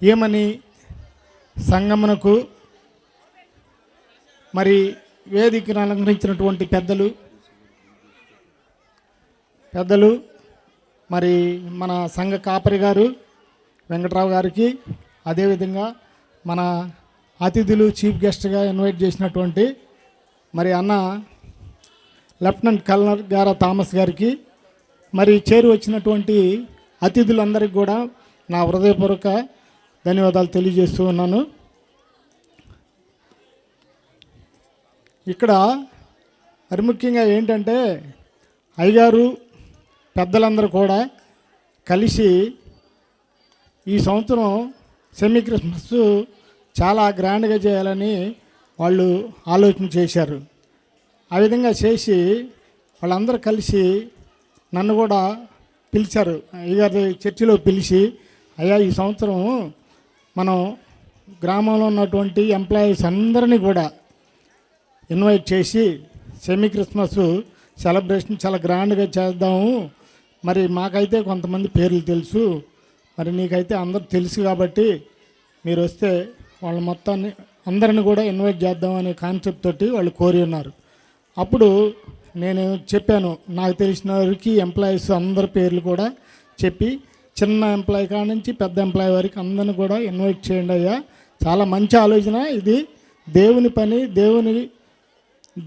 ఏమని సంగమునకు మరి వేదికను అలంకరించినటువంటి పెద్దలు మరి మన సంఘ కాపరి గారు వెంకట్రావు గారికి, అదేవిధంగా మన అతిథులు చీఫ్ గెస్ట్గా ఇన్వైట్ చేసినటువంటి మరి అన్న లెఫ్టినెంట్ కల్నల్ గారా థామస్ గారికి, మరి చేరి వచ్చినటువంటి అతిథులందరికీ కూడా నా హృదయపూర్వక ధన్యవాదాలు తెలియజేస్తూ ఉన్నాను. ఇక్కడ మరి ముఖ్యంగా ఏంటంటే అయ్యగారు పెద్దలందరూ కూడా కలిసి ఈ సంవత్సరం సెమీ క్రిస్మస్ చాలా గ్రాండ్గా చేయాలని వాళ్ళు ఆలోచన చేశారు. ఆ విధంగా చేసి వాళ్ళందరూ కలిసి నన్ను కూడా పిలిచారు. అయ్యగారి చర్చిలో పిలిచి, అయ్యా ఈ సంవత్సరం మనం గ్రామంలో ఉన్నటువంటి ఎంప్లాయీస్ అందరినీ కూడా ఇన్వైట్ చేసి సెమీ క్రిస్మస్ సెలబ్రేషన్ చాలా గ్రాండ్గా చేద్దాము. మరి మాకైతే కొంతమంది పేర్లు తెలుసు, మరి నీకైతే అందరు తెలుసు కాబట్టి మీరు వస్తే వాళ్ళ మొత్తాన్ని అందరిని కూడా ఇన్వైట్ చేద్దామనే కాన్సెప్ట్ తోటి వాళ్ళు కోరి ఉన్నారు. అప్పుడు నేను చెప్పాను, నాకు తెలిసిన వారికి ఎంప్లాయీస్ అందరి పేర్లు కూడా చెప్పి, చిన్న ఎంప్లాయీ కాడ నుంచి పెద్ద ఎంప్లాయీ వరకు అందరిని కూడా ఇన్వైట్ చేయండి అయ్యా, చాలా మంచి ఆలోచన ఇది, దేవుని పని, దేవుని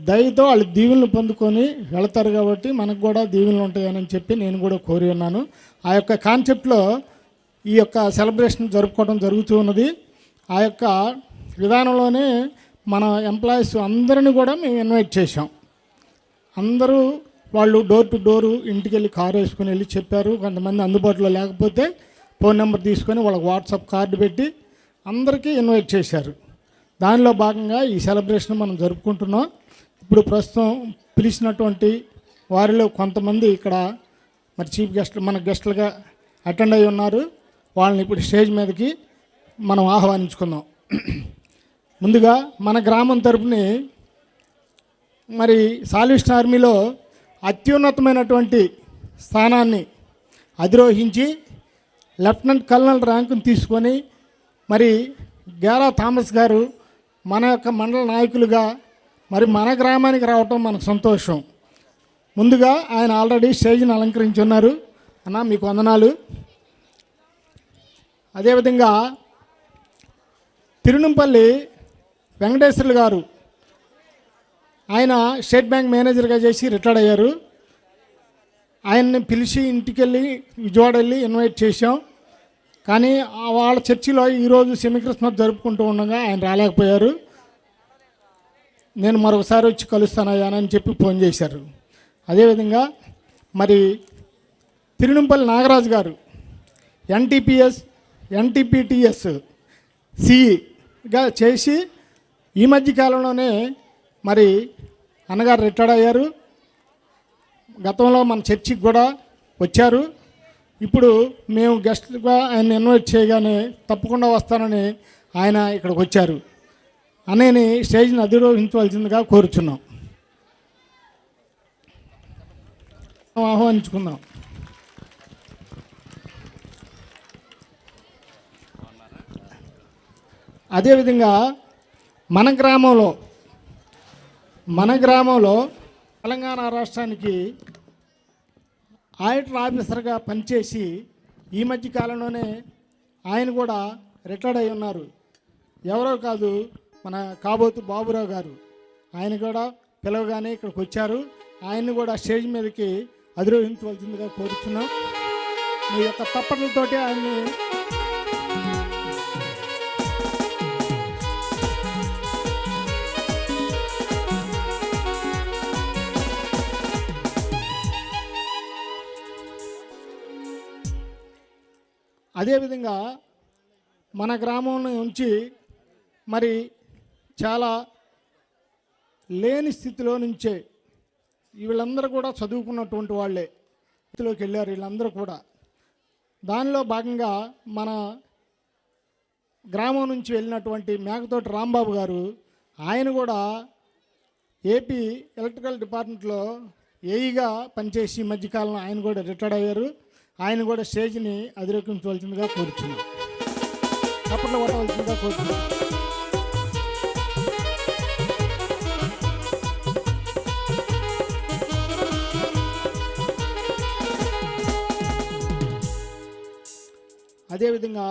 దయతో వాళ్ళు దీవెనలు పొందుకొని వెళతారు కాబట్టి మనకు కూడా దీవెనలు ఉంటాయని చెప్పి నేను కూడా కోరి ఉన్నాను. ఆ యొక్క కాన్సెప్ట్లో ఈ యొక్క సెలబ్రేషన్ జరుపుకోవడం జరుగుతూ ఉన్నది. ఆ యొక్క విధానంలోనే మన ఎంప్లాయీస్ అందరిని కూడా మేము ఇన్వైట్ చేశాం. అందరూ వాళ్ళు డోర్ టు డోరు ఇంటికి వెళ్ళి కారు వేసుకుని వెళ్ళి చెప్పారు. కొంతమంది అందుబాటులో లేకపోతే ఫోన్ నెంబర్ తీసుకొని వాళ్ళకి వాట్సాప్ కార్డు పెట్టి అందరికీ ఇన్వైట్ చేశారు. దానిలో భాగంగా ఈ సెలబ్రేషన్ మనం జరుపుకుంటున్నాం. ఇప్పుడు ప్రస్తుతం పిలిచినటువంటి వారిలో కొంతమంది ఇక్కడ మరి చీఫ్ గెస్ట్ మన గెస్టులుగా అటెండ్ అయి ఉన్నారు. వాళ్ళని ఇప్పుడు స్టేజ్ మీదకి మనం ఆహ్వానించుకుందాం. ముందుగా మన గ్రామం తరపుని మరి సాల్వేషన్ ఆర్మీలో అత్యున్నతమైనటువంటి స్థానాన్ని అధిరోహించి లెఫ్టినెంట్ కల్నల్ ర్యాంకును తీసుకొని మరి గారా థామస్ గారు మన యొక్క మండల నాయకులుగా మరి మన గ్రామానికి రావటం మనకు సంతోషం. ముందుగా ఆయన ఆల్రెడీ స్టేజ్ని అలంకరించి ఉన్నారు. అన్న మీకు వందనాలు. అదేవిధంగా తిరునంపల్లి వెంకటేశ్వర్లు గారు, ఆయన స్టేట్ బ్యాంక్ మేనేజర్గా చేసి రిటైర్డ్ అయ్యారు. ఆయన్ని పిలిచి ఇంటికి వెళ్ళి విజయవాడ వెళ్ళి ఇన్వైట్ చేశాం. కానీ వాళ్ళ చర్చిలో ఈరోజు సెమీ క్రిస్మస్ జరుపుకుంటూ ఉండగా ఆయన రాలేకపోయారు. నేను మరొకసారి వచ్చి కలుస్తానని చెప్పి ఫోన్ చేశారు. అదేవిధంగా మరి తిరునంపల్లి నాగరాజు గారు ఎన్టీపీటీఎస్ సిఈగా చేసి ఈ మధ్య కాలంలోనే మరి అన్నగారు రిటైర్డ్ అయ్యారు. గతంలో మన చర్చికి కూడా వచ్చారు. ఇప్పుడు మేము గెస్ట్గా ఆయన ఇన్వైట్ చేయగానే తప్పకుండా వస్తానని ఆయన ఇక్కడికి వచ్చారు. అనేని స్టేజ్ని అధిరోహించవలసిందిగా కోరుచున్నాం. ఆహ్వానించుకుందాం. అదేవిధంగా మన గ్రామంలో తెలంగాణ రాష్ట్రానికి ఆడిటర్ ఆఫీసర్గా పనిచేసి ఈ మధ్య కాలంలోనే ఆయన కూడా రిటైర్డ్ అయి ఉన్నారు. ఎవరో కాదు, మన కాబోతు బాబురావు గారు. ఆయన కూడా పిలవగానే ఇక్కడికి వచ్చారు. ఆయన్ని కూడా స్టేజ్ మీదకి అధిరోహించవలసిందిగా కోరుచున్నాం. మీ యొక్క తప్పట్లతోటి ఆయన్ని అదేవిధంగా మన గ్రామం నుంచి మరి చాలా లేని స్థితిలో నుంచే వీళ్ళందరూ కూడా చదువుకున్నటువంటి వాళ్ళే స్థితిలోకి వెళ్ళారు. వీళ్ళందరూ కూడా దానిలో భాగంగా మన గ్రామం నుంచి వెళ్ళినటువంటి మేకతోటి రాంబాబు గారు, ఆయన కూడా ఏపీ ఎలక్ట్రికల్ డిపార్ట్మెంట్లో ఏఈగా పనిచేసి ఈ మధ్యకాలంలో ఆయన కూడా రిటైర్డ్ అయ్యారు. ఆయన కూడా స్టేజ్ని అధిరోహించవలసిందిగా కోరుచున్నాం. చప్పట్లు కొట్టవలసిందిగా కోరుతున్నాం. అదేవిధంగా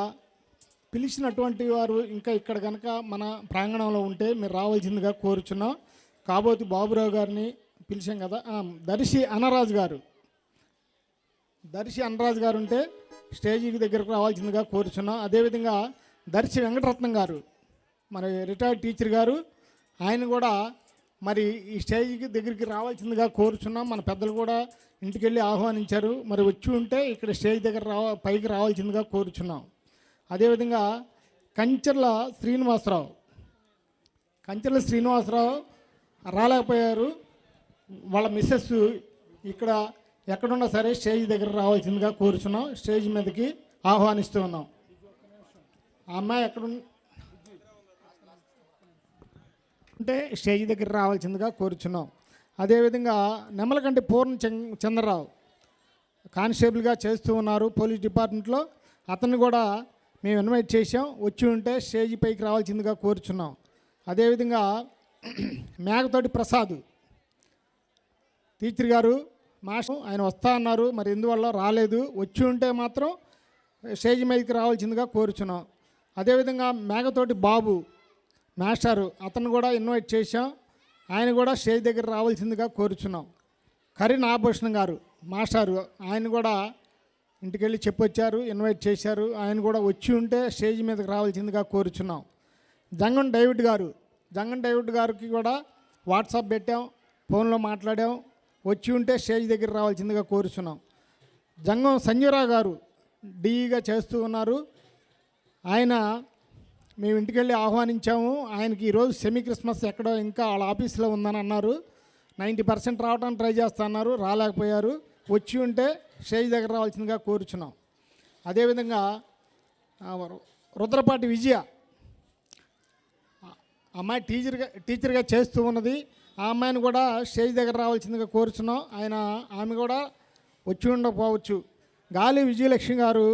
పిలిచినటువంటి వారు ఇంకా ఇక్కడ కనుక మన ప్రాంగణంలో ఉంటే మీరు రావాల్సిందిగా కోరుచున్నాం. కాబోతి బాబురావు గారిని పిలిచాం కదా, దర్శి అనరాజు గారు ఉంటే స్టేజీకి దగ్గరకు రావాల్సిందిగా కోరుచున్నాం. అదేవిధంగా దర్శి వెంకటరత్నం గారు మరి రిటైర్డ్ టీచర్ గారు, ఆయన కూడా మరి ఈ స్టేజీకి దగ్గరికి రావాల్సిందిగా కోరుచున్నాం. మన పెద్దలు కూడా ఇంటికి వెళ్ళి ఆహ్వానించారు, మరి వచ్చి ఉంటే ఇక్కడ స్టేజ్ దగ్గర పైకి రావాల్సిందిగా కోరుచున్నాం. అదేవిధంగా కంచెర్ల శ్రీనివాసరావు రాలేకపోయారు. వాళ్ళ మిస్సెస్ ఇక్కడ ఎక్కడున్నా సరే స్టేజ్ దగ్గర రావాల్సిందిగా కోరుచున్నాం. స్టేజ్ మీదకి ఆహ్వానిస్తూ ఉన్నాం. ఆ అమ్మాయి అంటే స్టేజ్ దగ్గర రావాల్సిందిగా కోరుచున్నాం. అదేవిధంగా నెమలకంటి పూర్ణ చంద్రరావు కానిస్టేబుల్గా చేస్తూ ఉన్నారు పోలీస్ డిపార్ట్మెంట్లో. అతన్ని కూడా మేము ఇన్వైట్ చేసాం, వచ్చి ఉంటే స్టేజ్ పైకి రావాల్సిందిగా కోరుచున్నాం. అదేవిధంగా మేకతోటి ప్రసాద్ టీచర్ గారు మాస్టర్, ఆయన వస్తా అన్నారు, మరి ఎందువల్ల రాలేదు. వచ్చి ఉంటే మాత్రం స్టేజ్ మీదకి రావాల్సిందిగా కోరుచున్నాం. అదేవిధంగా మేకతోటి బాబు మాస్టారు, అతను కూడా ఇన్వైట్ చేశాం, ఆయన కూడా స్టేజ్ దగ్గర రావాల్సిందిగా కోరుచున్నాం. కరి నాగభూషణం గారు మాస్టారు, ఆయన కూడా ఇంటికి వెళ్ళి చెప్పొచ్చారు, ఇన్వైట్ చేశారు, ఆయన కూడా వచ్చి ఉంటే స్టేజ్ మీదకి రావాల్సిందిగా కోరుచున్నాం. జంగం డేవిడ్ గారికి కూడా వాట్సాప్ పెట్టాం, ఫోన్లో మాట్లాడాం, వచ్చి ఉంటే స్టేజ్ దగ్గర రావాల్సిందిగా కోరుచున్నాం. జంగం సంజయరావు గారు డీఈగా చేస్తూ ఉన్నారు, ఆయన మేము ఇంటికి వెళ్ళి ఆహ్వానించాము. ఆయనకి ఈరోజు సెమీ క్రిస్మస్ ఎక్కడో ఇంకా వాళ్ళ ఆఫీస్లో ఉందని అన్నారు. 90% రావడానికి ట్రై చేస్తా అన్నారు, రాలేకపోయారు. వచ్చి ఉంటే స్టేజ్ దగ్గర రావాల్సిందిగా కోరుచున్నాం. అదేవిధంగా రుద్రపాటి విజయ అమ్మాయి టీచర్గా చేస్తూ ఉన్నది, ఆ అమ్మాయిని కూడా స్టేజ్ దగ్గర రావాల్సిందిగా కోరుచున్నాం. ఆమె కూడా వచ్చి ఉండకపోవచ్చు. గాలి విజయలక్ష్మి గారు,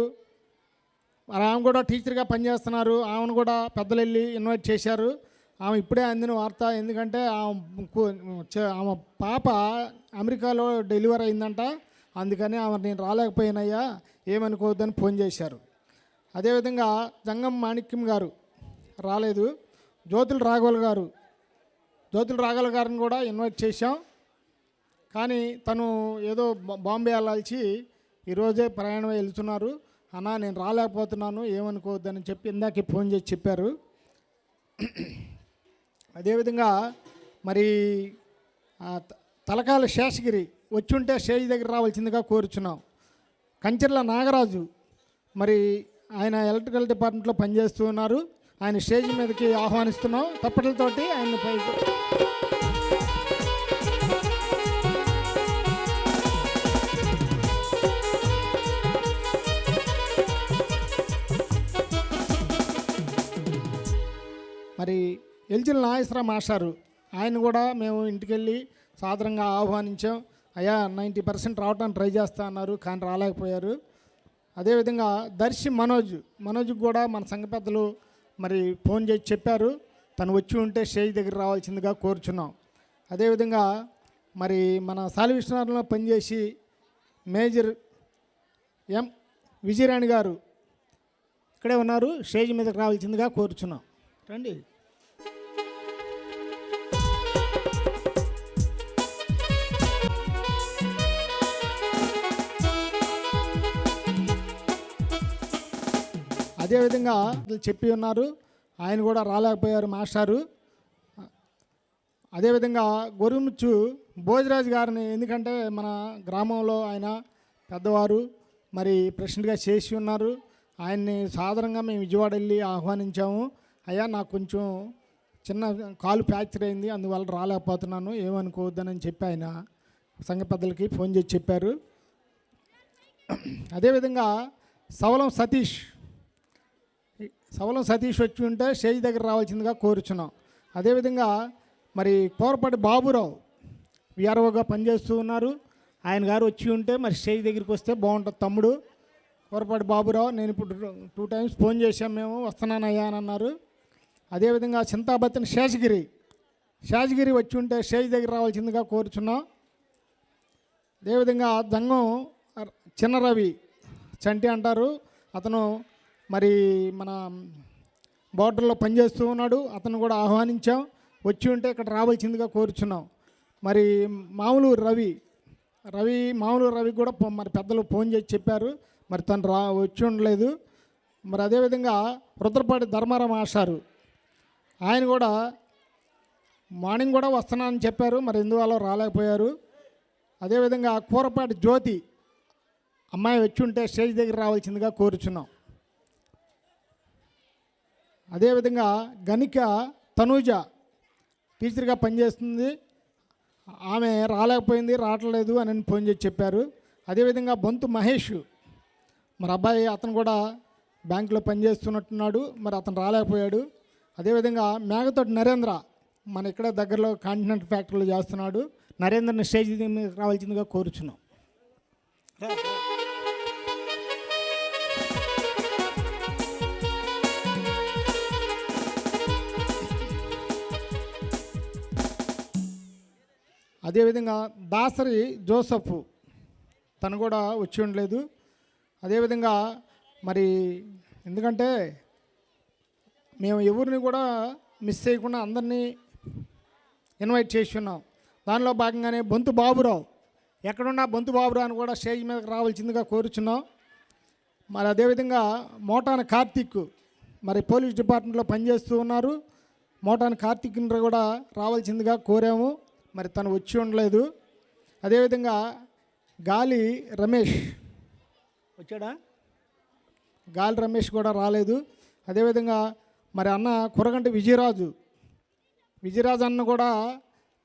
ఆమె కూడా టీచర్గా పనిచేస్తున్నారు, ఆమెను కూడా పెద్దలు వెళ్ళి ఇన్వైట్ చేశారు. ఆమె ఇప్పుడే అందిన వార్త, ఎందుకంటే ఆమె పాప అమెరికాలో డెలివరీ అయిందంట, అందుకని ఆమె నేను రాలేకపోయినయ్యా ఏమనుకోవద్దని ఫోన్ చేశారు. అదేవిధంగా జంగం మాణిక్యం గారు రాలేదు. జ్యోతుల రాఘవల్ గారిని కూడా ఇన్వైట్ చేశాం, కానీ తను ఏదో బాంబే వెళ్ళాల్సి ఈరోజే ప్రయాణం వెళ్తున్నారు. అన్నా నేను రాలేకపోతున్నాను ఏమనుకోవద్దని చెప్పి ఇందాకే ఫోన్ చేసి చెప్పారు. అదేవిధంగా మరి తలకాల శేషగిరి వచ్చుంటే స్టేజ్ దగ్గర రావాల్సిందిగా కోరుచున్నాం. కంచెర్ల నాగరాజు, మరి ఆయన ఎలక్ట్రికల్ డిపార్ట్మెంట్లో పనిచేస్తూ ఉన్నారు, ఆయన స్టేజ్ మీదకి ఆహ్వానిస్తున్నాం తప్పట్లతోటి ఆయన పైకి. మరి ఎల్జిల్ నాగేశ్వర మాస్టారు, ఆయన కూడా మేము ఇంటికి వెళ్ళి సాదరంగా ఆహ్వానించాం. అయ్యా 90% రావడానికి ట్రై చేస్తా అన్నారు, కానీ రాలేకపోయారు. అదేవిధంగా దర్శి మనోజ్కి కూడా మన సంఘ పెద్దలు మరి ఫోన్ చేసి చెప్పారు, తను వచ్చి ఉంటే స్టేజ్ దగ్గర రావాల్సిందిగా కోరుచున్నాం. అదేవిధంగా మరి మన సాలి విశ్వనాథంలో పనిచేసి మేజర్ ఎం విజయరాణి గారు ఇక్కడే ఉన్నారు, స్టేజ్ మీదకి రావాల్సిందిగా కోరుచున్నాం. రండి. అదేవిధంగా చెప్పి ఉన్నారు, ఆయన కూడా రాలేకపోయారు మాస్టారు. అదేవిధంగా గొరుగుముచ్చు భోజరాజు గారిని, ఎందుకంటే మన గ్రామంలో ఆయన పెద్దవారు, మరి ప్రెసిడెంట్గా చేసి ఉన్నారు, ఆయన్ని సాధారణంగా మేము విజయవాడ వెళ్ళి ఆహ్వానించాము. అయ్యా నాకు కొంచెం చిన్న కాలు ఫ్రాక్చర్ అయింది, అందువల్ల రాలేకపోతున్నాను ఏమనుకోవద్దని చెప్పి ఆయన సంఘ పెద్దలకి ఫోన్ చేసి చెప్పారు. అదేవిధంగా సవలం సతీష్ వచ్చి ఉంటే స్టేజ్ దగ్గర రావాల్సిందిగా కోరుచున్నాం. అదేవిధంగా మరి కోరపాటి బాబురావు విఆర్ఓగా పనిచేస్తూ ఉన్నారు, ఆయన గారు వచ్చి ఉంటే మరి స్టేజ్ దగ్గరికి వస్తే బాగుంటుంది. తమ్ముడు కూరపాటి బాబురావు, నేను ఇప్పుడు 2 టైమ్స్ ఫోన్ చేశాం, మేము వస్తున్నానయ్యా అని అన్నారు. అదేవిధంగా చింతాబత్తిన శేషగిరి వచ్చి ఉంటే స్టేజ్ దగ్గర రావాల్సిందిగా కోరుచున్నాం. అదేవిధంగా దంగం చిన్న రవి చంటి అంటారు, అతను మరి మన బోర్డర్లో పనిచేస్తూ ఉన్నాడు, అతను కూడా ఆహ్వానించాం, వచ్చి ఉంటే ఇక్కడ రావాల్సిందిగా కోరుచున్నాం. మరి మామూలు రవి కూడా మరి పెద్దలు ఫోన్ చేసి చెప్పారు, మరి తను వచ్చి ఉండలేదు. మరి అదేవిధంగా రుద్రపాటి ధర్మారావు మాస్టారు, ఆయన కూడా మార్నింగ్ కూడా వస్తున్నానని చెప్పారు, మరి ఎందువల్ల రాలేకపోయారు. అదేవిధంగా కూరపాటి జ్యోతి అమ్మాయి వచ్చి ఉంటే స్టేజ్ దగ్గర రావాల్సిందిగా కోరుచున్నాం. అదేవిధంగా గణిక తనూజ టీచర్గా పనిచేస్తుంది, ఆమె రావట్లేదు అని ఫోన్ చేసి చెప్పారు. అదేవిధంగా బొంతు మహేష్, మరి అబ్బాయి అతను కూడా బ్యాంకులో పనిచేస్తున్నట్టున్నాడు, మరి అతను రాలేకపోయాడు. అదేవిధంగా మేఘతోటి నరేంద్ర మన ఇక్కడ దగ్గరలో కాంటినెంట్ ఫ్యాక్టరీలో చేస్తున్నాడు, నరేంద్రని స్టేజ్ మీద రావాల్సిందిగా కోరుచున్నాం. అదేవిధంగా దాసరి జోసఫ్ తను కూడా వచ్చి ఉండలేదు. అదేవిధంగా మరి ఎందుకంటే మేము ఎవరిని కూడా మిస్ చేయకుండా అందరినీ ఇన్వైట్ చేసి ఉన్నాం. దానిలో భాగంగానే బొంతు బాబురావు, ఎక్కడున్నా బొంతు బాబురావు అని కూడా స్టేజ్ మీదకి రావాల్సిందిగా కోరుచున్నాం. మరి అదేవిధంగా మోటాన్ కార్తీక్ మరి పోలీస్ డిపార్ట్మెంట్లో పనిచేస్తూ ఉన్నారు, మోటాన్ కార్తీక్ కూడా రావాల్సిందిగా కోరాము, మరి తను వచ్చి ఉండలేదు. అదేవిధంగా గాలి రమేష్ వచ్చాడా, గాలి రమేష్ కూడా రాలేదు. అదేవిధంగా మరి అన్న కురగంటి విజయరాజు అన్న కూడా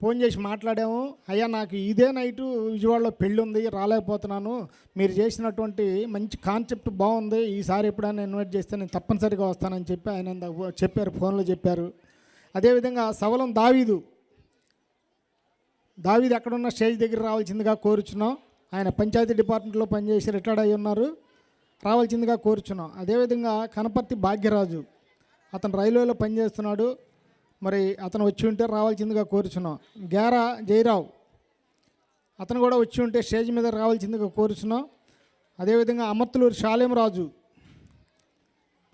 ఫోన్ చేసి మాట్లాడాము, అయ్యా నాకు ఇదే నైటు విజయవాడలో పెళ్ళి ఉంది, రాలేకపోతున్నాను, మీరు చేసినటువంటి మంచి కాన్సెప్ట్ బాగుంది, ఈసారి ఎప్పుడైనా ఇన్వైట్ చేస్తే నేను తప్పనిసరిగా వస్తానని చెప్పి ఆయన చెప్పారు, ఫోన్లో చెప్పారు. అదేవిధంగా సవలం దావీదు ఎక్కడున్న స్టేజ్ దగ్గర రావాల్సిందిగా కోరుచున్నాం, ఆయన పంచాయతీ డిపార్ట్మెంట్లో పనిచేసి రిటైర్డ్ అయి ఉన్నారు, రావాల్సిందిగా కోరుచున్నాం. అదేవిధంగా కనపర్తి భాగ్యరాజు అతను రైల్వేలో పనిచేస్తున్నాడు, మరి అతను వచ్చి ఉంటే రావాల్సిందిగా కోరుచున్నాం. గేరా జయరావు అతను కూడా వచ్చి ఉంటే స్టేజ్ మీద రావాల్సిందిగా కోరుచున్నాం. అదేవిధంగా అమర్తులూరు శాలేమరాజు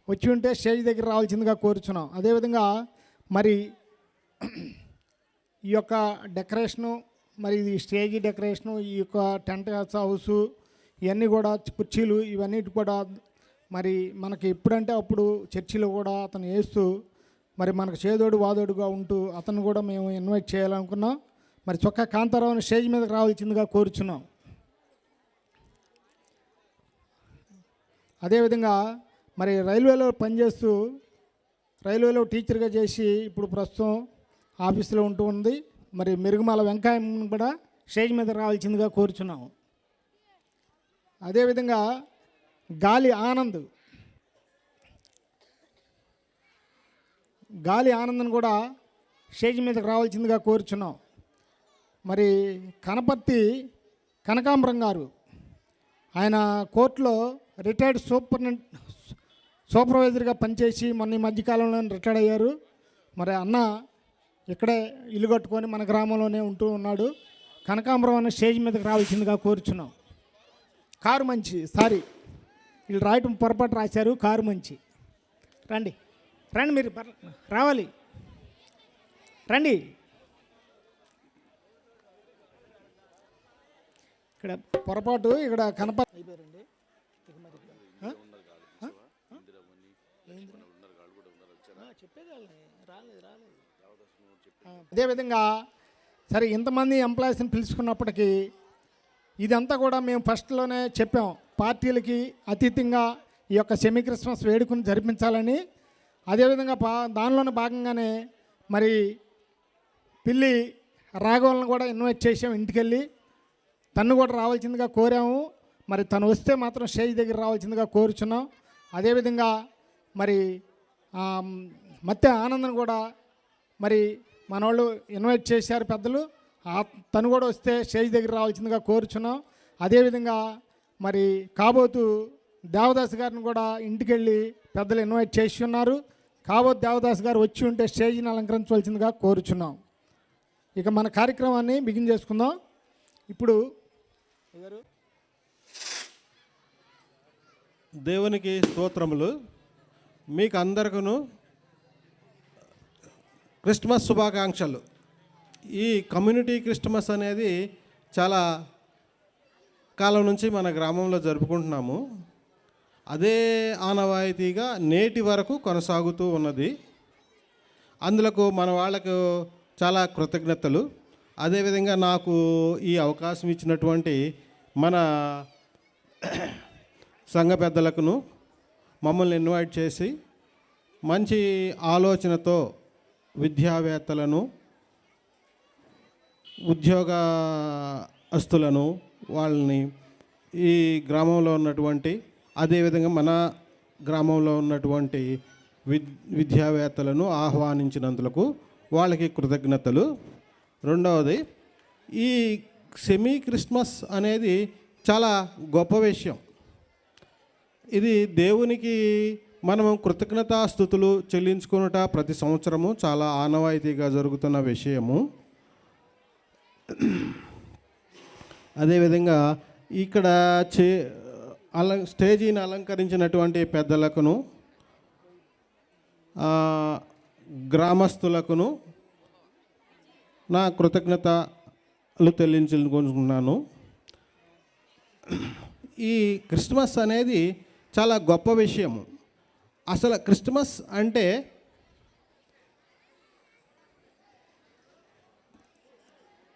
వచ్చి ఉంటే స్టేజ్ దగ్గర రావాల్సిందిగా కోరుచున్నాం. అదేవిధంగా మరి ఈ యొక్క డెకరేషను, మరి ఇది స్టేజ్ డెకరేషను, ఈ యొక్క టెంట్ హౌసు, ఇవన్నీ కూడా కుర్చీలు, ఇవన్నిటి కూడా మరి మనకి ఎప్పుడంటే అప్పుడు చర్చిలో కూడా అతను వేస్తూ మరి మనకు చేదోడు వాదోడుగా ఉంటూ అతను కూడా మేము ఇన్వైట్ చేయాలనుకున్నాం. మరి చొక్కా కాంతారావుని స్టేజ్ మీదకి రావాల్సిందిగా కోరుచున్నాం. అదేవిధంగా మరి రైల్వేలో పనిచేస్తూ రైల్వేలో టీచర్గా చేసి ఇప్పుడు ప్రస్తుతం ఆఫీసులో ఉంటూ ఉంది, మరి మెరుగుమాల వెంకయ్యను కూడా స్టేజ్ మీద రావాల్సిందిగా కోరుచున్నాము. అదేవిధంగా గాలి ఆనంద్ను కూడా స్టేజ్ మీదకి రావాల్సిందిగా కోరుచున్నాం. మరి కనపర్తి కనకాంబరం గారు, ఆయన కోర్టులో రిటైర్డ్ సూపర్వైజర్గా పనిచేసి మొన్న ఈ మధ్యకాలంలో రిటైర్డ్ అయ్యారు. మరి అన్న ఇక్కడే ఇల్లు కట్టుకొని మన గ్రామంలోనే ఉంటూ ఉన్నాడు. కనకాంబరం అన్న స్టేజ్ మీదకి రావాల్సిందిగా కోరుచున్నాం. కారు మంచి వీళ్ళు రాయటం పొరపాటు రాశారు, కారు మంచి. రండి మీరు రావాలి, రండి. ఇక్కడ పొరపాటు, ఇక్కడ కనపర్తి అయిపోయారండి. చెప్పేది రాలేదు. అదేవిధంగా సరే ఇంతమంది ఎంప్లాయీస్ని పిలుచుకున్నప్పటికీ ఇదంతా కూడా మేము ఫస్ట్లోనే చెప్పాం, పార్టీలకి అతీతంగా ఈ యొక్క సెమీ క్రిస్మస్ వేడుకను జరిపించాలని. అదేవిధంగా దానిలోనే భాగంగానే మరి పిల్లి రాఘవల్ని కూడా ఇన్వైట్ చేసాం, ఇంటికెళ్ళి తను కూడా రావాల్సిందిగా కోరాము. మరి తను వస్తే మాత్రం స్టేజ్ దగ్గర రావాల్సిందిగా కోరుచున్నాం. అదేవిధంగా మరి మత్య ఆనందం కూడా మరి మన వాళ్ళు ఇన్వైట్ చేశారు పెద్దలు, తను కూడా వస్తే స్టేజ్ దగ్గర రావాల్సిందిగా కోరుచున్నాం. అదేవిధంగా మరి కాబోతు దేవదాస్ గారిని కూడా ఇంటికి వెళ్ళి పెద్దలు ఇన్వైట్ చేసి ఉన్నారు. కాబట్టి దేవదాస్ గారు వచ్చి ఉంటే స్టేజ్ని అలంకరించవలసిందిగా కోరుచున్నాం. ఇక మన కార్యక్రమాన్ని బిగిన్ చేసుకుందాం. ఇప్పుడు దేవునికి స్తోత్రములు. మీకు అందరికీ క్రిస్మస్ శుభాకాంక్షలు. ఈ కమ్యూనిటీ క్రిస్మస్ అనేది చాలా కాలం నుంచి మన గ్రామంలో జరుపుకుంటున్నాము. అదే ఆనవాయితీగా నేటి వరకు కొనసాగుతూ ఉన్నది. అందులకు మన వాళ్ళకు చాలా కృతజ్ఞతలు. అదేవిధంగా నాకు ఈ అవకాశం ఇచ్చినటువంటి మన సంఘ పెద్దలకును, మమ్మల్ని ఇన్వైట్ చేసి మంచి ఆలోచనతో విద్యావేత్తలను, ఉద్యోగస్తులను, వాళ్ళని ఈ గ్రామంలో ఉన్నటువంటి, అదేవిధంగా మన గ్రామంలో ఉన్నటువంటి విద్యావేత్తలను ఆహ్వానించినందుకు వాళ్ళకి కృతజ్ఞతలు. రెండవది, ఈ సెమీ క్రిస్మస్ అనేది చాలా గొప్ప విషయం. ఇది దేవునికి మనము కృతజ్ఞతాస్తుతులు చెల్లించుకునుట ప్రతి సంవత్సరము చాలా ఆనవాయితీగా జరుగుతున్న విషయము. అదేవిధంగా ఇక్కడ స్టేజీని అలంకరించినటువంటి పెద్దలకును, గ్రామస్తులకును నా కృతజ్ఞతలు చెల్లించుకుంటున్నాను. ఈ క్రిస్మస్ అనేది చాలా గొప్ప విషయము. అసలు క్రిస్మస్ అంటే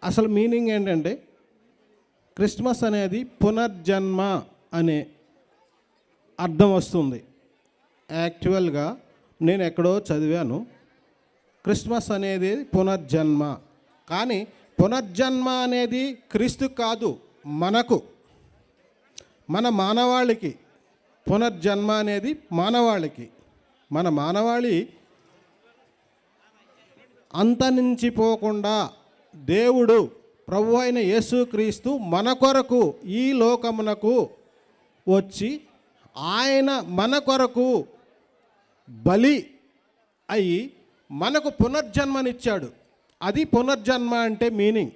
అసలు మీనింగ్ ఏంటంటే, క్రిస్మస్ అనేది పునర్జన్మ అనే అర్థం వస్తుంది. యాక్చువల్గా నేను ఎక్కడో చదివాను, క్రిస్మస్ అనేది పునర్జన్మ. కానీ పునర్జన్మ అనేది క్రీస్తు కాదు, మనకు, మన మానవాళికి పునర్జన్మ అనేది మానవాళికి. మన మానవాళి అంతరించిపోకుండా దేవుడు ప్రభు అయిన యేసుక్రీస్తు మన కొరకు ఈ లోకమునకు వచ్చి ఆయన మన కొరకు బలి అయి మనకు పునర్జన్మనిచ్చాడు. అది పునర్జన్మ అంటే మీనింగ్.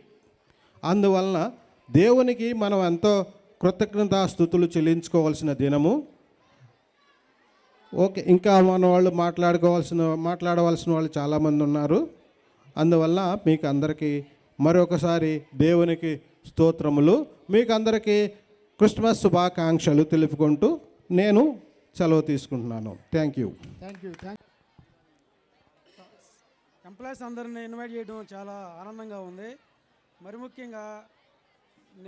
అందువలన దేవునికి మనం ఎంతో కృతజ్ఞతాస్తుతులు చెల్లించుకోవాల్సిన దినము. ఓకే, ఇంకా మన వాళ్ళు మాట్లాడవలసిన వాళ్ళు చాలామంది ఉన్నారు. అందువల్ల మీకు అందరికీ మరొకసారి దేవునికి స్తోత్రములు. మీకు అందరికీ క్రిస్మస్ శుభాకాంక్షలు తెలుపుకుంటూ నేను సెలవు తీసుకుంటున్నాను. Thank you. ఎంప్లాయీస్ అందరిని ఇన్వైట్ చేయడం చాలా ఆనందంగా ఉంది. మరి ముఖ్యంగా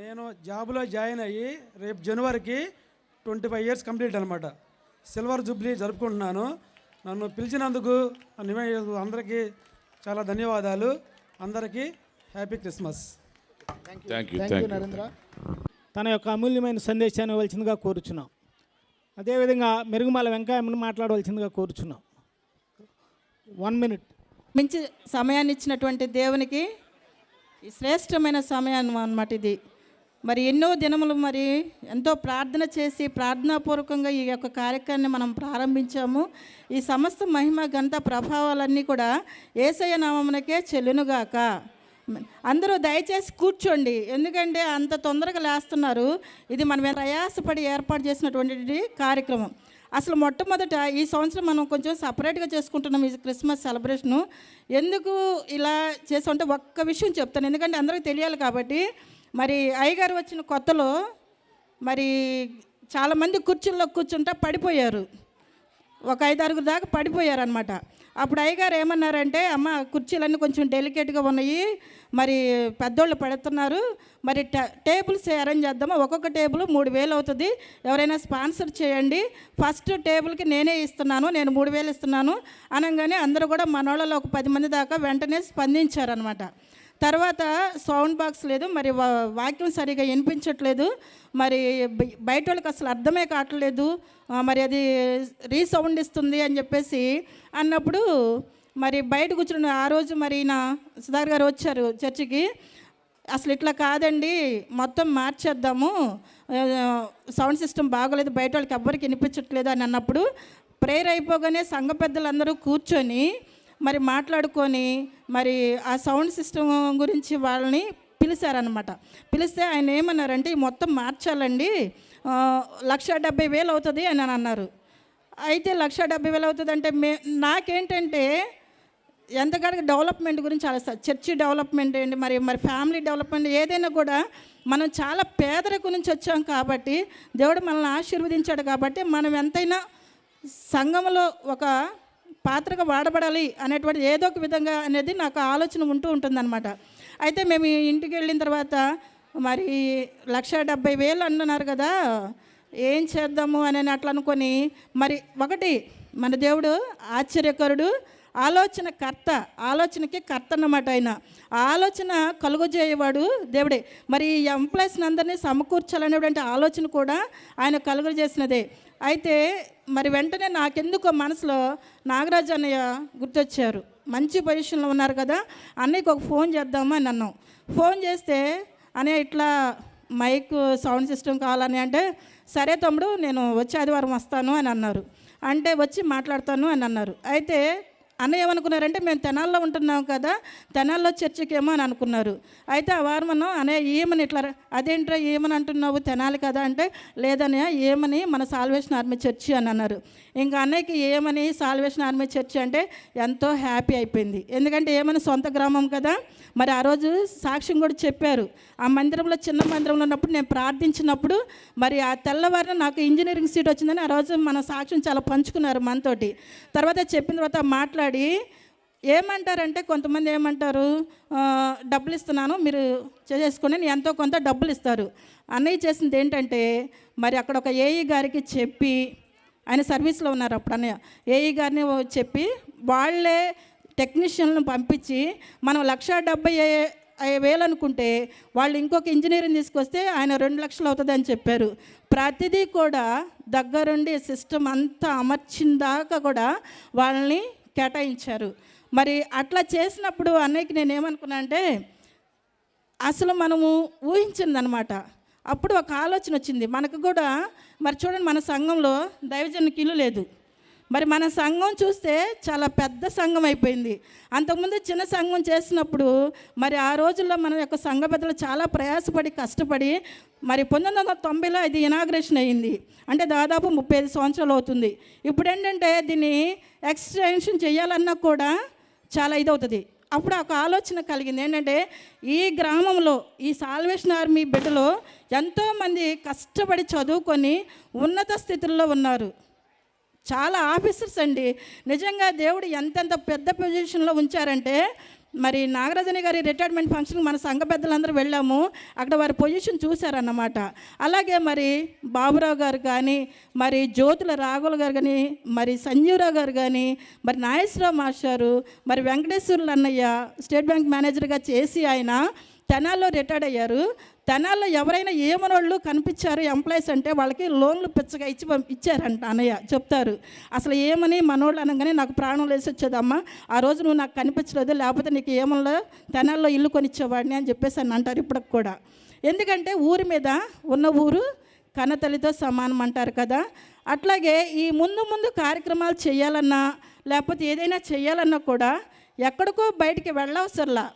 నేను జాబ్లో జాయిన్ అయ్యి రేపు జనవరికి 25 ఇయర్స్ కంప్లీట్ అనమాట. సిల్వర్ జూబ్లీ జరుపుకుంటున్నాను. నన్ను పిలిచినందుకు అందరికీ చాలా ధన్యవాదాలు. అందరికీ happy Christmas. Thank you Narendra. తన యొక్క అమూల్యమైన సందేశాన్ని ఇవ్వాల్సిందిగా కోరుచున్నాం. అదేవిధంగా మెరుగుమాల వెంకయ్యను మాట్లాడవలసిందిగా కోరుచున్నాం. 1 minute. మంచి సమయాన్ని ఇచ్చినటువంటి దేవునికి ఈ శ్రేష్టమైన సమయాన్ని అన్నమాట ఇది. మరి ఎన్నో దినములు మరి ఎంతో ప్రార్థన చేసి ప్రార్థనాపూర్వకంగా ఈ యొక్క కార్యక్రమాన్ని మనం ప్రారంభించాము. ఈ సమస్త మహిమ ఘనత ప్రభావాలన్నీ కూడా యేసయ్య నామమునకే చెల్లునుగాక. అందరూ దయచేసి కూర్చోండి, ఎందుకంటే అంత తొందరగా లేస్తున్నారు. ఇది మనం ప్రయాసపడి ఏర్పాటు చేసినటువంటి కార్యక్రమం. అసలు మొట్టమొదట ఈ సంవత్సరం మనం కొంచెం సపరేట్గా చేసుకుంటున్నాం ఈ క్రిస్మస్ సెలబ్రేషను. ఎందుకు ఇలా చేసామంటే ఒక్క విషయం చెప్తాను, ఎందుకంటే అందరికీ తెలియాలి కాబట్టి. మరి అయ్యగారు వచ్చిన కొత్తలో మరి చాలామంది కుర్చీల్లో కూర్చుంటా పడిపోయారు. ఒక 5-6 దాకా పడిపోయారు అనమాట. అప్పుడు అయ్యగారు ఏమన్నారంటే, అమ్మ కుర్చీలన్నీ కొంచెం డెలికేట్గా ఉన్నాయి, మరి పెద్దోళ్ళు పెడుతున్నారు, మరి టేబుల్స్ అరేంజ్ చేద్దామా, ఒక్కొక్క టేబుల్ 3,000 అవుతుంది, ఎవరైనా స్పాన్సర్ చేయండి, ఫస్ట్ టేబుల్కి నేనే ఇస్తున్నాను, నేను 3,000 ఇస్తున్నాను అనగానే అందరూ కూడా మన వాళ్ళలో ఒక 10 మంది దాకా వెంటనే స్పందించారనమాట. తర్వాత సౌండ్ బాక్స్ లేదు, మరి వాక్యం సరిగా వినిపించట్లేదు, మరి బయట వాళ్ళకి అసలు అర్థమే కావట్లేదు, మరి అది రీసౌండ్ ఇస్తుంది అని చెప్పేసి అన్నప్పుడు మరి బయట కూర్చుని ఆ రోజు మరి నా సుధాకర్ గారు వచ్చారు చర్చికి. అసలు ఇట్లా కాదండి, మొత్తం మార్చేద్దాము, సౌండ్ సిస్టమ్ బాగోలేదు, బయట వాళ్ళకి ఎవ్వరికి వినిపించట్లేదు అని అన్నప్పుడు ప్రేయర్ అయిపోగానే సంఘ పెద్దలందరూ కూర్చొని మరి మాట్లాడుకొని మరి ఆ సౌండ్ సిస్టమ్ గురించి వాళ్ళని పిలిచారనమాట. పిలిస్తే ఆయన ఏమన్నారంటే ఈ మొత్తం మార్చాలండి, 1,70,000 అవుతుంది అని అన్నారు. అయితే 1,70,000 అవుతుంది అంటే నాకేంటంటే ఎంతగానో డెవలప్మెంట్ గురించి ఆలోచిస్తాను. చర్చి డెవలప్మెంట్ ఏంటి, మరి ఫ్యామిలీ డెవలప్మెంట్ ఏదైనా కూడా మనం చాలా పేదరికం నుంచి వచ్చాం కాబట్టి దేవుడు మనల్ని ఆశీర్వదించాడు కాబట్టి మనం ఎంతైనా సంఘంలో ఒక పాత్రగా వాడబడాలి అనేటువంటి ఏదో ఒక విధంగా అనేది నాకు ఆలోచన ఉంటూ ఉంటుందన్నమాట. అయితే మేము ఇంటికి వెళ్ళిన తర్వాత మరి 1,70,000 అన్నారు కదా, ఏం చేద్దాము అని అట్లా అనుకొని మరి ఒకటి మన దేవుడు ఆశ్చర్యకరుడు, ఆలోచనకి కర్త అన్నమాట. ఆయన ఆలోచన కలుగజేయవాడు దేవుడే. మరి ఈ ఎంప్లాయీస్ని అందరినీ సమకూర్చాలనేటువంటి ఆలోచన కూడా ఆయన కలుగజేసినదే. అయితే మరి వెంటనే నాకెందుకో మనసులో నాగరాజు అన్నయ్య గుర్తొచ్చారు. మంచి పొజిషన్లో ఉన్నారు కదా, అన్నయ్యకి ఒక ఫోన్ చేద్దామా అని అన్నాం. ఫోన్ చేస్తే అన్నయ్య ఇట్లా మైక్ సౌండ్ సిస్టమ్ కావాలని అంటే, సరే తమ్ముడు నేను వచ్చే ఆదివారం వస్తాను అని అన్నారు. అంటే వచ్చి మాట్లాడతాను అని అన్నారు. అయితే అన్నయ్య ఏమనుకున్నారంటే మేము తెనాల్లో ఉంటున్నాం కదా, తెనాల్లో చర్చికి ఏమో అని అనుకున్నారు. అయితే ఆ వారం అన్నాం, అన్నయ్య ఏమని ఇట్లా, అదేంట్రా ఏమని అంటున్నావు, తెనాలి కదా అంటే, లేదన్నయ్య ఏమని మన సాల్వేషన్ ఆర్మీ చర్చి అని అన్నారు. ఇంకా అన్నయ్యకి ఏమని సాల్వేషన్ ఆర్మీ చర్చి అంటే ఎంతో హ్యాపీ అయిపోయింది. ఎందుకంటే ఏమని సొంత గ్రామం కదా. మరి ఆ రోజు సాక్ష్యం కూడా చెప్పారు. ఆ మందిరంలో, చిన్న మందిరంలో ఉన్నప్పుడు నేను ప్రార్థించినప్పుడు మరి ఆ తెల్లవారిన నాకు ఇంజనీరింగ్ సీట్ వచ్చిందని ఆ రోజు మన సాక్ష్యం చాలా పంచుకున్నారు మనతోటి. తర్వాత చెప్పిన తర్వాత మాట్లాడి ఏమంటారంటే, కొంతమంది ఏమంటారు, డబ్బులు ఇస్తున్నాను మీరు చేసుకుని ఎంతో కొంత డబ్బులు ఇస్తారు. అన్నయ్య చేసింది ఏంటంటే మరి అక్కడ ఒక ఏఈ గారికి చెప్పి, ఆయన సర్వీస్లో ఉన్నారు అప్పుడు అన్నయ్య, ఏఈ గారిని చెప్పి వాళ్ళే టెక్నీషియన్లను పంపించి మనం 1,70,000 అనుకుంటే వాళ్ళు ఇంకొక ఇంజనీరింగ్ తీసుకొస్తే ఆయన 2,00,000 అవుతుంది అని చెప్పారు. ప్రతిదీ కూడా దగ్గరుండి సిస్టమ్ అంతా అమర్చిన దాకా కూడా వాళ్ళని కేటాయించారు. మరి అట్లా చేసినప్పుడు అన్నయ్యకి నేను ఏమనుకున్నా అంటే, అసలు మనము ఊహించిందనమాట. అప్పుడు ఒక ఆలోచన వచ్చింది మనకు కూడా. మరి చూడండి, మన సంఘంలో దైవజనునికి ఇల్లు లేదు. మరి మన సంఘం చూస్తే చాలా పెద్ద సంఘం అయిపోయింది. అంతకుముందు చిన్న సంఘం చేసినప్పుడు మరి ఆ రోజుల్లో మన యొక్క సంఘ పెద్దలు చాలా ప్రయాసపడి కష్టపడి మరి 1990లో ఇది ఇనాగ్రేషన్ అయ్యింది. అంటే దాదాపు 35 సంవత్సరాలు అవుతుంది. ఇప్పుడు ఏంటంటే దీన్ని ఎక్స్టెన్షన్ చేయాలన్నా కూడా చాలా ఇదవుతుంది. అప్పుడు ఒక ఆలోచన కలిగింది ఏంటంటే, ఈ గ్రామంలో ఈ సాల్వేషన్ ఆర్మీ బిడ్డలో ఎంతోమంది కష్టపడి చదువుకొని ఉన్నత స్థితుల్లో ఉన్నారు. చాలా ఆఫీసర్స్ అండి. నిజంగా దేవుడు ఎంతెంత పెద్ద పొజిషన్లో ఉంచారంటే, మరి నాగరాజని గారి రిటైర్మెంట్ ఫంక్షన్కి మన సంఘ పెద్దలందరూ వెళ్ళాము. అక్కడ వారి పొజిషన్ చూశారన్నమాట. అలాగే మరి బాబురావు గారు కానీ, మరి జ్యోతుల రాఘవులు గారు కానీ, మరి సంజీవరావు గారు కానీ, మరి నాగేశ్వరరావు మాస్టారు, మరి వెంకటేశ్వర్లు అన్నయ్య స్టేట్ బ్యాంక్ మేనేజర్గా చేసి ఆయన తెనాల్లో రిటైర్డ్ అయ్యారు. తెనాల్లో ఎవరైనా ఏమనోళ్ళు కనిపించారు ఎంప్లాయీస్ అంటే వాళ్ళకి లోన్లు పిచ్చగా ఇచ్చారంట అన్నయ్య చెప్తారు. అసలు ఏమని మనోళ్ళు అనగానే నాకు ప్రాణం లేసి వచ్చేదమ్మా, ఆ రోజు నువ్వు నాకు కనిపించలేదు, లేకపోతే నీకు ఏమన్నా తెనాల్లో ఇల్లు కొనిచ్చేవాడిని అని చెప్పేసి అని అంటారు ఇప్పటికి కూడా. ఎందుకంటే ఊరి మీద ఉన్న ఊరు కన్నతల్లితో సమానం అంటారు కదా. అట్లాగే ఈ ముందు కార్యక్రమాలు చేయాలన్నా లేకపోతే ఏదైనా చేయాలన్నా కూడా ఎక్కడికో బయటికి వెళ్ళవసరలా.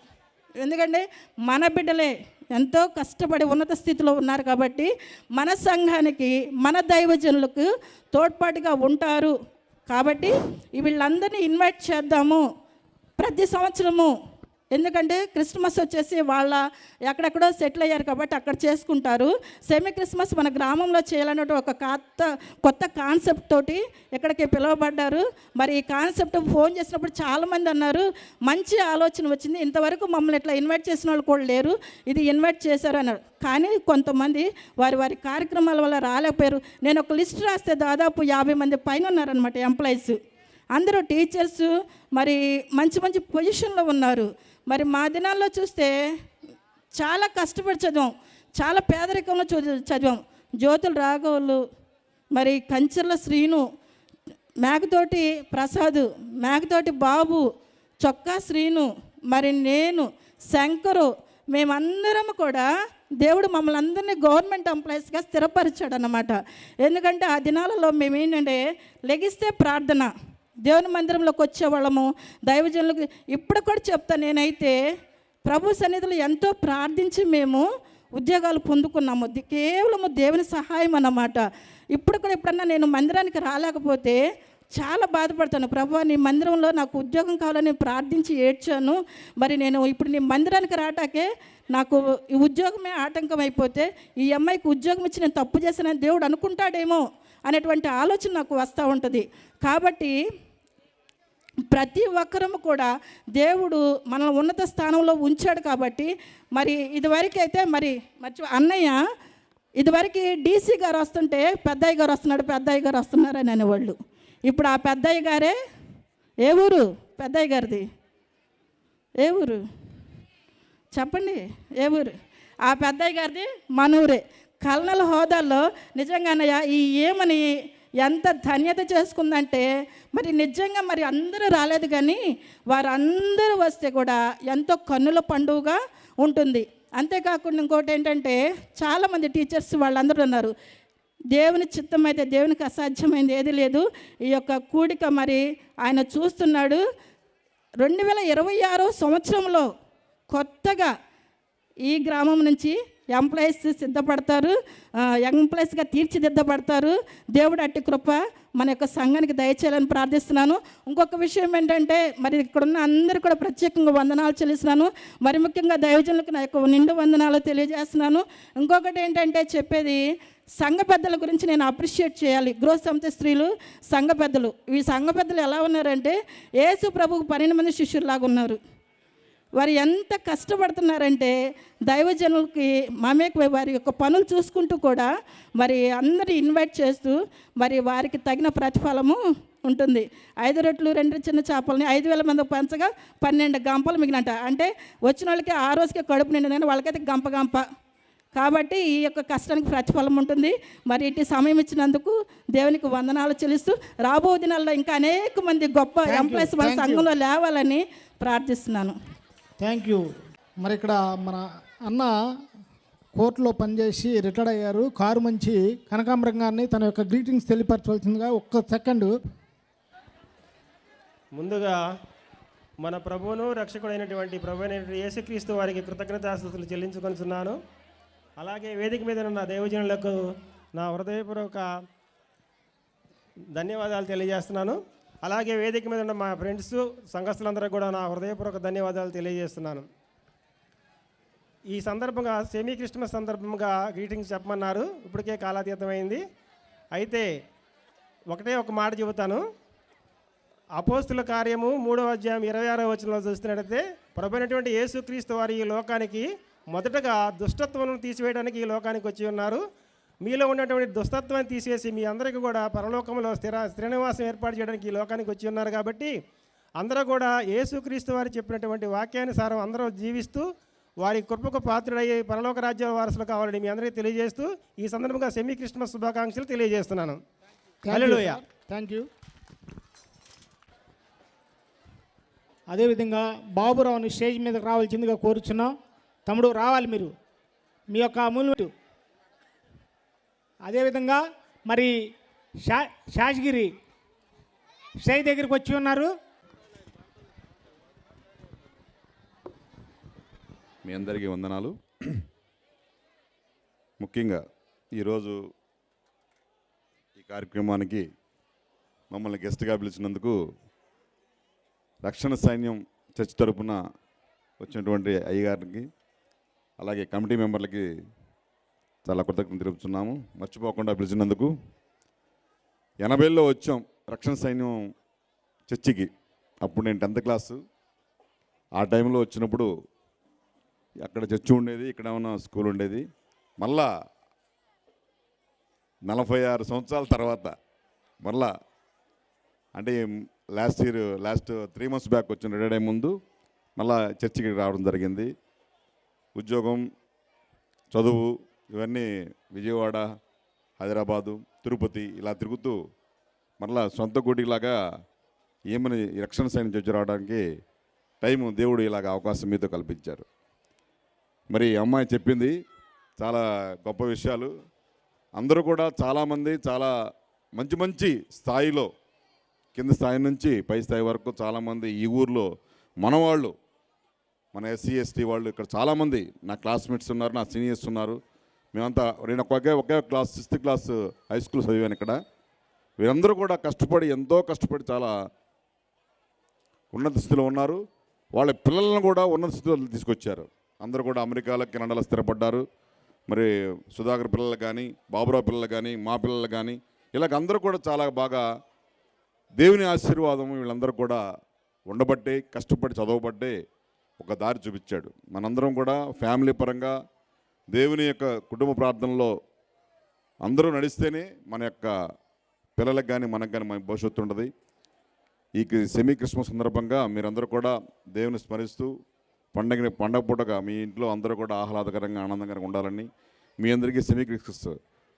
ఎందుకంటే మన బిడ్డలే ఎంతో కష్టపడి ఉన్నత స్థితిలో ఉన్నారు కాబట్టి మన సంఘానికి, మన దైవజనులకు తోడ్పాటుగా ఉంటారు. కాబట్టి వీళ్ళందరినీ ఇన్వైట్ చేద్దాము ప్రతి సంవత్సరము. ఎందుకంటే క్రిస్మస్ వచ్చేసి వాళ్ళ ఎక్కడెక్కడో సెటిల్ అయ్యారు కాబట్టి అక్కడ చేసుకుంటారు. సెమీ క్రిస్మస్ మన గ్రామంలో చేయాలన్నట్టు ఒక కొత్త కాన్సెప్ట్ తోటి ఇక్కడికి పిలువబడ్డారు. మరి ఈ కాన్సెప్ట్ ఫోన్ చేసినప్పుడు చాలామంది అన్నారు మంచి ఆలోచన వచ్చింది, ఇంతవరకు మమ్మల్ని ఇట్లా ఇన్వైట్ చేసిన వాళ్ళు కూడా లేరు, ఇది ఇన్వైట్ చేశారు అన్నారు. కానీ కొంతమంది వారి కార్యక్రమాల వల్ల రాలేకపోయారు. నేను ఒక లిస్ట్ రాస్తే దాదాపు 50 మంది పైన ఉన్నారనమాట ఎంప్లాయీస్. అందరూ టీచర్స్, మరి మంచి పొజిషన్లో ఉన్నారు. మరి మా దినాల్లో చూస్తే చాలా కష్టపడి చదివాం, చాలా పేదరికంలో చదివాం. జ్యోతుల రాఘవులు, మరి కంచెర్ల శ్రీను, మేకతోటి ప్రసాద్, మేకతోటి బాబు, చొక్కా శ్రీను, మరి నేను, శంకరు, మేమందరం కూడా దేవుడు మమ్మల్ని అందరినీ గవర్నమెంట్ ఎంప్లాయీస్గా స్థిరపరిచాడు అన్నమాట. ఎందుకంటే ఆ దినాలలో మేము ఏంటంటే లెగిస్తే ప్రార్థన, దేవుని మందిరంలోకి వచ్చేవాళ్ళము, దైవజనులకు. ఇప్పుడు కూడా చెప్తాను, నేనైతే ప్రభు సన్నిధిలో ఎంతో ప్రార్థించి మేము ఉద్యోగాలు పొందుకున్నాము. కేవలము దేవుని సహాయం అన్నమాట. ఇప్పుడు కూడా ఎప్పుడన్నా నేను మందిరానికి రాలేకపోతే చాలా బాధపడతాను. ప్రభు, నీ మందిరంలో నాకు ఉద్యోగం కావాలని ప్రార్థించి ఏడ్చాను. మరి నేను ఇప్పుడు నీ మందిరానికి రావటాకే నాకు ఈ ఉద్యోగమే ఆటంకం అయిపోతే ఈ అమ్మాయికి ఉద్యోగం ఇచ్చి నేను తప్పు చేశానని దేవుడు అనుకుంటాడేమో అనేటువంటి ఆలోచన నాకు వస్తూ ఉంటుంది. కాబట్టి ప్రతి ఒక్కరము కూడా దేవుడు మనల్ని ఉన్నత స్థానంలో ఉంచాడు. కాబట్టి మరి ఇదివరకు అయితే మరి అన్నయ్య ఇదివరకు డీసీ గారు వస్తుంటే పెద్దయ్య గారు వస్తున్నాడు, పెద్దయ్య గారు వస్తున్నారు అని అనేవాళ్ళు. ఇప్పుడు ఆ పెద్దయ్య గారే, ఏ ఊరు పెద్దయ్య గారిది? ఏ ఊరు చెప్పండి, ఏ ఊరు? ఆ పెద్దయ్య గారిది మన ఊరే. కల్నల్ హోదాల్లో నిజంగానయ్య ఈ ఏమని ఎంత ధన్యత చేసుకుందంటే, మరి నిజంగా మరి అందరూ రాలేదు కానీ వారందరూ వస్తే కూడా ఎంతో కన్నుల పండుగగా ఉంటుంది. అంతేకాకుండా ఇంకోటి ఏంటంటే, చాలామంది టీచర్స్ వాళ్ళందరూ ఉన్నారు. దేవుని చిత్తం అయితే దేవునికి అసాధ్యమైంది ఏది లేదు. ఈ యొక్క కూడిక మరి ఆయన చూస్తున్నాడు. 2026 సంవత్సరంలో కొత్తగా ఈ గ్రామం నుంచి ఎంప్లాయీస్ సిద్ధపడతారు, ఎంప్లాయీస్గా తీర్చిదిద్దబడతారు. దేవుడు అట్టి కృప మన యొక్క సంఘానికి దయచేయాలని ప్రార్థిస్తున్నాను. ఇంకొక విషయం ఏంటంటే, మరి ఇక్కడున్న అందరూ కూడా ప్రత్యేకంగా వందనాలు చెల్లిస్తున్నాను. మరి ముఖ్యంగా దైవజనులకు నా యొక్క నిండు వందనాలు తెలియజేస్తున్నాను. ఇంకొకటి ఏంటంటే చెప్పేది, సంఘ పెద్దల గురించి నేను అప్రిషియేట్ చేయాలి. గృహ సమితి స్త్రీలు, సంఘ పెద్దలు. ఈ సంఘ పెద్దలు ఎలా ఉన్నారంటే యేసు ప్రభువుకు 12 మంది శిష్యుల్లాగా ఉన్నారు. వారు ఎంత కష్టపడుతున్నారంటే దైవజనులకి మమేకమై వారి యొక్క పనులు చూసుకుంటూ కూడా మరి అందరూ ఇన్వైట్ చేస్తూ మరి వారికి తగిన ప్రతిఫలము ఉంటుంది. 5 రొట్టెలు 2 చిన్న చేపలని 5,000 మంది పంచగా 12 గంపలు మిగిలినట. అంటే వచ్చిన వాళ్ళకి ఆ రోజుకే కడుపు నిండిందని, వాళ్ళకైతే గంప. కాబట్టి ఈ యొక్క కష్టానికి ప్రతిఫలం ఉంటుంది. మరి ఇటు సమయం ఇచ్చినందుకు దేవునికి వందనాలు చెల్లిస్తూ రాబో దినాల్లో ఇంకా అనేక మంది గొప్ప ఎంప్లాయీస్ వాళ్ళ సంఘంలో లేవాలని ప్రార్థిస్తున్నాను. Thank you. మరి ఇక్కడ మన అన్న కోర్టులో పనిచేసి రిటైర్డ్ అయ్యారు. కారు మంచి కనకాంబరం గారిని తన యొక్క గ్రీటింగ్స్ తెలియపరచవలసిందిగా ఒక్క సెకండ్. ముందుగా మన ప్రభువును రక్షకుడైనటువంటి ప్రభు అయినటువంటి యేసుక్రీస్తు వారికి కృతజ్ఞతాస్తుతులు చెల్లించుకొనిచున్నాను. అలాగే వేదిక మీద ఉన్న దైవజనులకు నా హృదయపూర్వక ధన్యవాదాలు తెలియజేస్తున్నాను. అలాగే వేదిక మీద ఉన్న మా ఫ్రెండ్స్, సంఘస్థులందరూ కూడా నా హృదయపూర్వక ధన్యవాదాలు తెలియజేస్తున్నాను. ఈ సందర్భంగా సెమీ క్రిస్మస్ సందర్భంగా గ్రీటింగ్స్ చెప్పమన్నారు. ఇప్పటికే కాలాతీతమైంది. అయితే ఒకటే ఒక మాట చెబుతాను. అపోస్తుల కార్యము 3వ అధ్యాయం 26వ వచనంలో చూస్తున్నట్టయితే, ప్రభువైనటువంటి యేసుక్రీస్తు వారి ఈ లోకానికి మొదటగా దుష్టత్వం తీసివేయడానికి ఈ లోకానికి వచ్చి ఉన్నారు. మీలో ఉన్నటువంటి దుస్తత్వాన్ని తీసేసి మీ అందరికీ కూడా పరలోకంలో స్థిర నివాసం ఏర్పాటు చేయడానికి ఈ లోకానికి వచ్చి ఉన్నారు. కాబట్టి అందరూ కూడా యేసుక్రీస్తు వారు చెప్పినటువంటి వాక్యానుసారం అందరూ జీవిస్తూ వారి కృపకు పాత్రుడయ్యే పరలోక రాజ్య వారసులు కావాలని మీ అందరికీ తెలియజేస్తూ ఈ సందర్భంగా సెమీ క్రిస్మస్ శుభాకాంక్షలు తెలియజేస్తున్నాను. హల్లెలూయా. Thank you. అదేవిధంగా బాబురావుని స్టేజ్ మీదకి రావాల్సిందిగా కోరుచున్నాం. తమ్ముడు రావాలి మీరు, మీ యొక్క అమూల్యం. అదేవిధంగా మరి శాషగిరి స్టేజ్ దగ్గరికి వచ్చి ఉన్నారు. మీ అందరికీ వందనాలు. ముఖ్యంగా ఈరోజు ఈ కార్యక్రమానికి మమ్మల్ని గెస్ట్గా పిలిచినందుకు రక్షణ సైన్యం చర్చ్ తరపున వచ్చినటువంటి అయ్యగారికి, అలాగే కమిటీ మెంబర్లకి చాలా కృతజ్ఞతలు తెలుపుతున్నాము. మర్చిపోకుండా పిలిచినందుకు. 80లో వచ్చాం రక్షణ సైన్యం చర్చికి. అప్పుడు నేను 10th క్లాసు. ఆ టైంలో వచ్చినప్పుడు అక్కడ చర్చి ఉండేది, ఇక్కడ ఉన్న స్కూల్ ఉండేది. మళ్ళా 46 సంవత్సరాల తర్వాత మళ్ళా అంటే లాస్ట్ 3 months బ్యాక్ వచ్చిన రిటైర్ అయ్యే ముందు మళ్ళా చర్చికి రావడం జరిగింది. ఉద్యోగం, చదువు ఇవన్నీ విజయవాడ, హైదరాబాదు, తిరుపతి ఇలా తిరుగుతూ మళ్ళా సొంత గుడిలాగా ఏమని రక్షణ సైన్యం చర్చి రావడానికి టైము దేవుడు ఇలాగ అవకాశం మీతో కల్పించారు. మరి ఈ అమ్మాయి చెప్పింది చాలా గొప్ప విషయాలు. అందరూ కూడా చాలామంది చాలా మంచి మంచి స్థాయిలో కింద స్థాయి నుంచి పై స్థాయి వరకు చాలామంది ఈ ఊర్లో మనవాళ్ళు, మన ఎస్సీ ఎస్టీ వాళ్ళు ఇక్కడ చాలామంది నా క్లాస్మేట్స్ ఉన్నారు, నా సీనియర్స్ ఉన్నారు. మేమంతా నేను ఒకే class 6th class high school చదివాను ఇక్కడ. వీరందరూ కూడా కష్టపడి ఎంతో కష్టపడి చాలా ఉన్నత స్థితిలో ఉన్నారు. వాళ్ళ పిల్లలను కూడా ఉన్నత స్థితిలో తీసుకొచ్చారు. అందరూ కూడా అమెరికాలో కెనడాలో స్థిరపడ్డారు. మరి సుధాకర్ పిల్లలు కానీ, బాబురావు పిల్లలు కానీ, మా పిల్లలు కానీ, ఇలాగ అందరూ కూడా చాలా బాగా దేవుని ఆశీర్వాదం వీళ్ళందరూ కూడా ఉండబట్టే, కష్టపడి చదవబట్టే ఒక దారి చూపించాడు. మనందరం కూడా ఫ్యామిలీ పరంగా దేవుని యొక్క కుటుంబ ప్రార్థనలో అందరూ నడిస్తేనే మన యొక్క పిల్లలకు కానీ మనకు కానీ మన భవిష్యత్తు ఉంటుంది. ఈ సెమీ క్రిస్మస్ సందర్భంగా మీరందరూ కూడా దేవుని స్మరిస్తూ పండగ పూటగా మీ ఇంట్లో అందరూ కూడా ఆహ్లాదకరంగా ఆనందకరంగా ఉండాలని మీ అందరికీ సెమీ క్రిస్మస్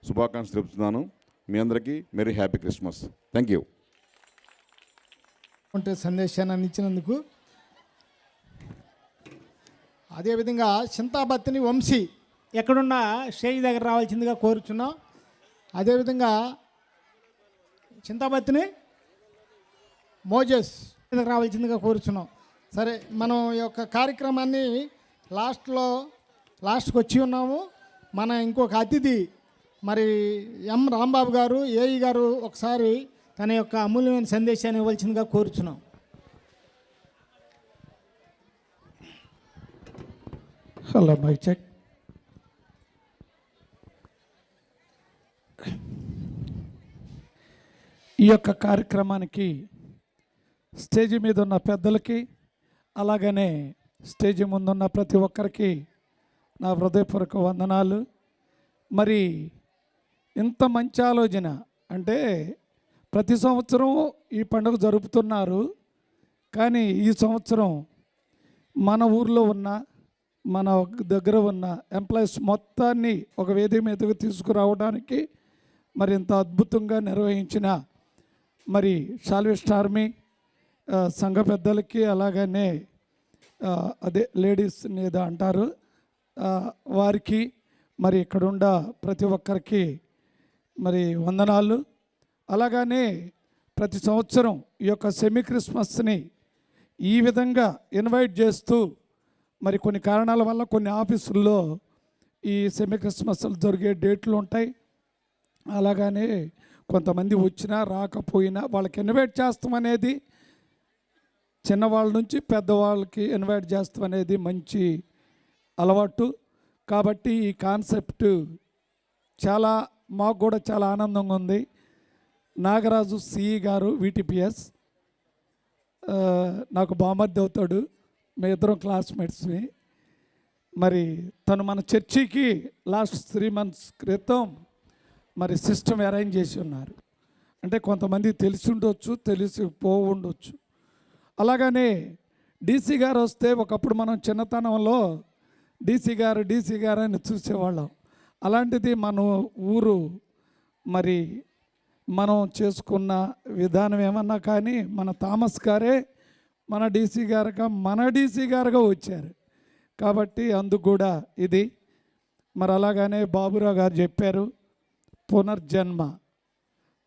శుభాకాంక్షలు తెలుపుతున్నాను. మీ అందరికీ merry happy Christmas. Thank you. ఉంటే సందేశాన్ని అందించినందుకు. అదేవిధంగా చింతాబత్తిని వంశీ ఎక్కడున్నా స్టేజ్ దగ్గర రావాల్సిందిగా కోరుచున్నాం. అదేవిధంగా చింతాబత్తిని మోజెస్ దగ్గర రావాల్సిందిగా కోరుచున్నాం. సరే, మనం ఈ యొక్క కార్యక్రమాన్ని లాస్ట్కి వచ్చి ఉన్నాము. మన ఇంకొక అతిథి మరి ఎం రాంబాబు గారు, ఏఈ గారు ఒకసారి తన యొక్క అమూల్యమైన సందేశాన్ని ఇవ్వాల్సిందిగా కోరుచున్నాం. Hello, mic check. ఈ యొక్క కార్యక్రమానికి స్టేజి మీద ఉన్న పెద్దలకి, అలాగనే స్టేజి ముందున్న ప్రతి ఒక్కరికి నా హృదయపూర్వక వందనాలు. మరి ఇంత మంచి ఆలోచన అంటే ప్రతి సంవత్సరం ఈ పండుగ జరుపుతున్నారు, కానీ ఈ సంవత్సరం మన ఊర్లో ఉన్న మన దగ్గర ఉన్న ఎంప్లాయీస్ మొత్తాన్ని ఒక వేదిక మీదకు తీసుకురావడానికి మరి ఇంత అద్భుతంగా నిర్వహించిన మరి సాల్వేస్ట్ ఆర్మీ సంఘ పెద్దలకి, అలాగనే అదే లేడీస్ ఏదో అంటారు వారికి, మరి ఇక్కడుండ ప్రతి ఒక్కరికి మరి వందనాలు. అలాగనే ప్రతి సంవత్సరం ఈ యొక్క సెమీ క్రిస్మస్ని ఈ విధంగా ఇన్వైట్ చేస్తూ మరి కొన్ని కారణాల వల్ల కొన్ని ఆఫీసుల్లో ఈ సెమీ క్రిస్మస్లు జరిగే డేట్లు ఉంటాయి. అలాగనే కొంతమంది వచ్చినా రాకపోయినా వాళ్ళకి ఇన్వైట్ చేస్తామనేది, చిన్నవాళ్ళ నుంచి పెద్దవాళ్ళకి ఇన్వైట్ చేస్తామనేది మంచి అలవాటు. కాబట్టి ఈ కాన్సెప్ట్ చాలా మాకు కూడా చాలా ఆనందంగా ఉంది. నాగరాజు సిఈ గారు VTPS నాకు బామర్ది అవుతాడు, మీ ఇద్దరం క్లాస్మేట్స్ని. మరి తను మన చర్చికి లాస్ట్ 3 months క్రితం మరి సిస్టమ్ అరేంజ్ చేసి ఉన్నారు. అంటే కొంతమంది తెలిసి ఉండొచ్చు, తెలిసి ఉండొచ్చు. అలాగనే DC గారు వస్తే ఒకప్పుడు మనం చిన్నతనంలో DC గారు అని చూసేవాళ్ళం. అలాంటిది మన ఊరు మరి మనం చేసుకున్న విధానం ఏమన్నా కానీ మన థామస్ గారే మన DC గారుగా వచ్చారు. కాబట్టి అందుకు కూడా ఇది మరి అలాగనే బాబురావు గారు చెప్పారు పునర్జన్మ.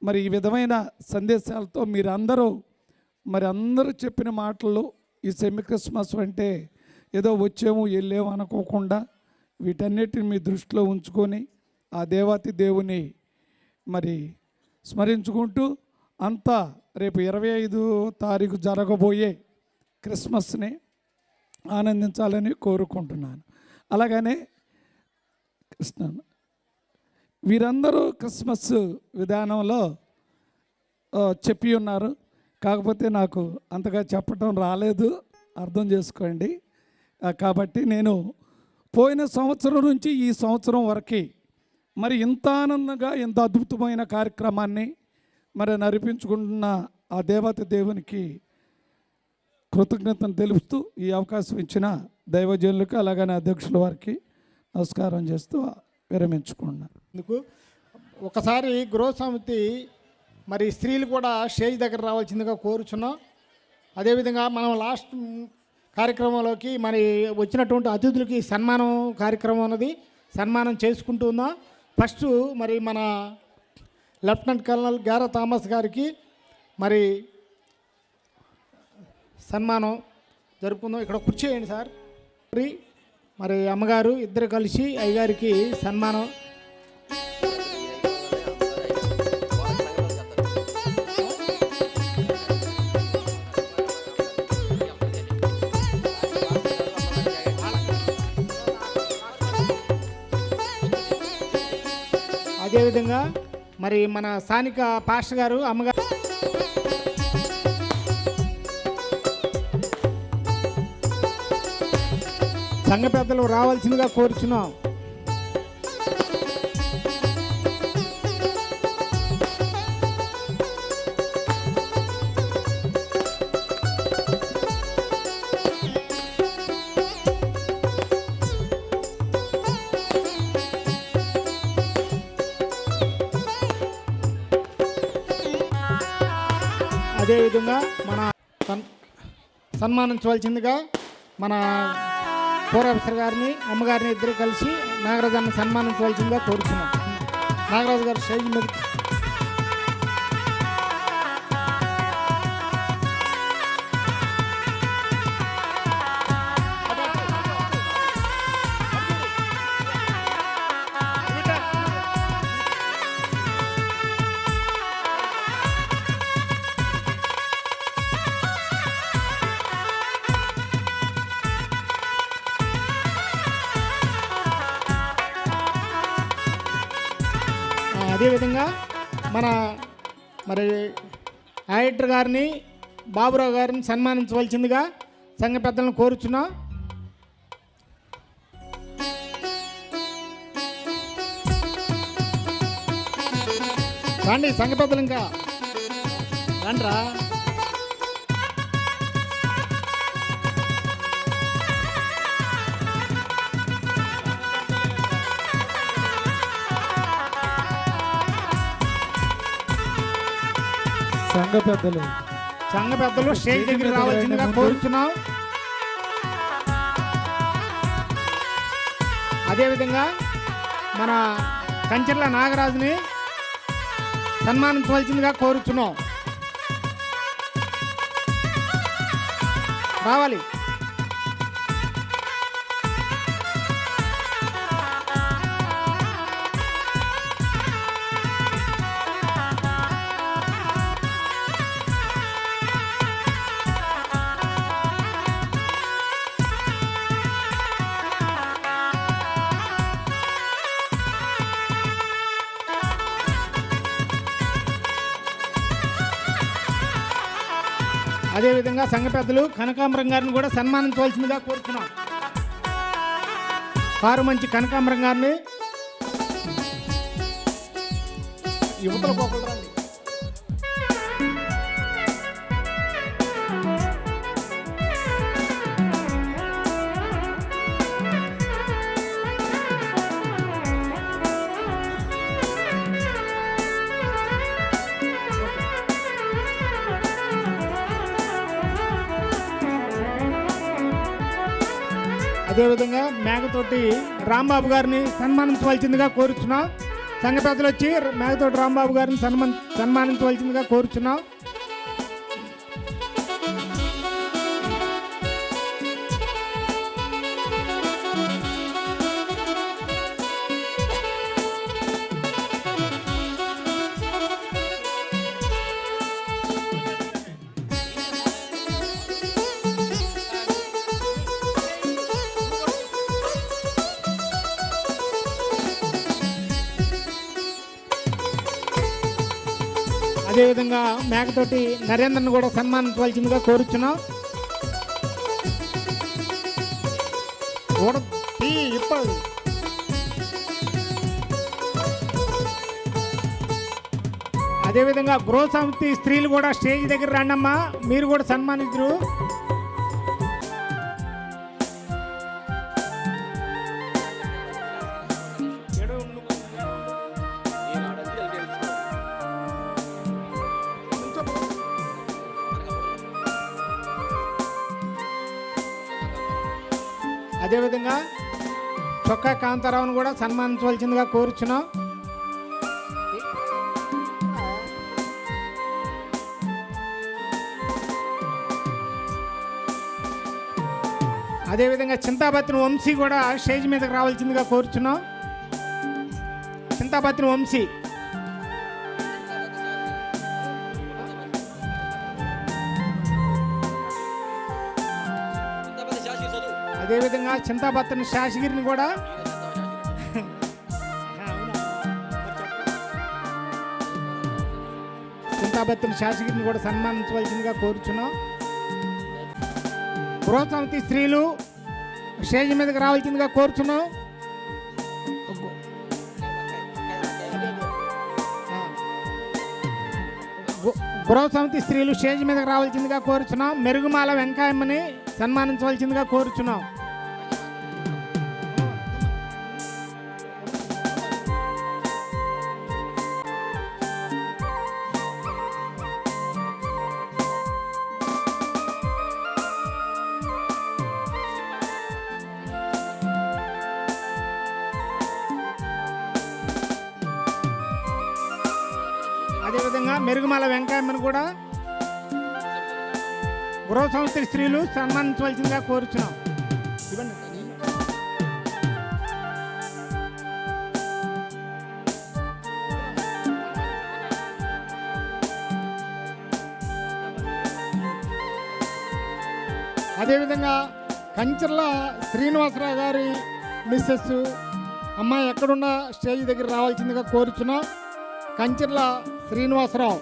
మరి ఈ విధమైన సందేశాలతో మీరందరూ మరి అందరూ చెప్పిన మాటలు ఈ సెమీ క్రిస్మస్ అంటే ఏదో వచ్చేమో వెళ్ళేమో అనుకోకుండా వీటన్నిటిని మీ దృష్టిలో ఉంచుకొని ఆ దేవాతి దేవుని మరి స్మరించుకుంటూ అంతా రేపు 25వ తారీఖు జరగబోయే క్రిస్మస్ని ఆనందించాలని కోరుకుంటున్నాను. అలాగనే వీరందరూ క్రిస్మస్ విధానంలో చెప్పి ఉన్నారు, కాకపోతే నాకు అంతగా చెప్పడం రాలేదు, అర్థం చేసుకోండి. కాబట్టి నేను పోయిన సంవత్సరం నుంచి ఈ సంవత్సరం వరకు మరి ఇంత ఆనందంగా ఇంత అద్భుతమైన కార్యక్రమాన్ని మరి నడిపించుకుంటున్న ఆ దేవత దేవునికి కృతజ్ఞతను తెలుపుతూ ఈ అవకాశం ఇచ్చిన దైవజనులకు అలాగనే అధ్యక్షుల వారికి నమస్కారం చేస్తూ విరమించుకున్నాను. అందుకు ఒకసారి గృహ సమితి మరి స్త్రీలు కూడా స్టేజ్ దగ్గర రావాల్సిందిగా కోరుచున్నాం. అదేవిధంగా మనం లాస్ట్ కార్యక్రమంలోకి మరి వచ్చినటువంటి అతిథులకి సన్మానం కార్యక్రమం అన్నది సన్మానం చేసుకుంటున్నాం. ఫస్ట్ మరి మన లెఫ్టినెంట్ కల్నల్ గారా థామస్ గారికి మరి సన్మానం జరుపుకుందాం. ఇక్కడ కూర్చోయండి సార్. మరి అమ్మగారు ఇద్దరు కలిసి అయ్యగారికి సన్మానం. అదేవిధంగా మరి మన స్థానిక పాస్టర్ గారు అమ్మగారు సంఘ పెద్దలు రావాల్సిందిగా కోరుచున్నాం. అదేవిధంగా మన సన్మానించవలసిందిగా మన పూర్వాఫీసర్ గారిని అమ్మగారిని ఇద్దరు కలిసి నాగరాజాన్ని సన్మానించవలసిందిగా కోరుతున్నాం. నాగరాజు గారు స్టేజ్ మీద అదేవిధంగా మరి ఆడిటర్ గారిని బాబురావు గారిని సన్మానించవలసిందిగా సంఘ పెద్దలను కోరుచున్నాం. రండి సంఘ పెద్దలు, ఇంకా రండ్రా. సంఘ పెద్దలు స్టేజ్ దగ్గర రావాల్సిందిగా కోరుచున్నాం. అదేవిధంగా మన కంచెర్ల నాగరాజుని సన్మానించవలసిందిగా కోరుచున్నాం. రావాలి. అదేవిధంగా సంఘ పెద్దలు కనకాంబరం గారిని కూడా సన్మానించవలసిందిగా కోరుతున్నాం. కారు మంచి కనకాంబరం గారిని యువతల పోకూడదండి. అదేవిధంగా మేఘతోటి రాంబాబు గారిని సన్మానించవలసిందిగా కోరుచున్నాం. సంఘ పెద్దలు వచ్చి మేఘతోటి రాంబాబు గారిని సన్మానించవలసిందిగా కోరుచున్నాం. అదేవిధంగా మేకతోటి నరేంద్రను కూడా సన్మానించవలసిందిగా కోరుచున్నాం. అదేవిధంగా గృహ సమితి స్త్రీలు కూడా స్టేజ్ దగ్గర రండమ్మా, మీరు కూడా సన్మానించరు. అదేవిధంగా చొక్కా కాంతారావును కూడా సన్మానించవలసిందిగా కోరుచున్నాం. అదేవిధంగా చింతాబత్తిన వంశీ కూడా స్టేజ్ మీదకి రావాల్సిందిగా కోరుచున్నాం. చింతాబత్తిన వంశీ, అదేవిధంగా చింతాబత్తిన శాసగిరిని కూడా సన్మానించవలసిందిగా కోరుచున్నాం. గృహసమితి స్త్రీలు స్టేజ్ మీదకి రావాల్సిందిగా కోరుచున్నాం. గృహసమితి స్త్రీలు స్టేజ్ మీదకి రావాల్సిందిగా కోరుచున్నాం. మెరుగుమాల వెంకాయమ్మని సన్మానించవలసిందిగా కోరుచున్నాం. అదేవిధంగా మెరుగుమాల వెంకయ్యమ్మను కూడా గృహ సంస్థ స్త్రీలు సన్మానించవలసిందిగా కోరుచున్నాం. అదేవిధంగా కంచర్ల శ్రీనివాసరావు గారి మిస్సెస్ అమ్మాయి ఎక్కడున్నా స్టేజ్ దగ్గర రావాల్సిందిగా కోరుచున్నాం. కంచర్ల శ్రీనివాసరావు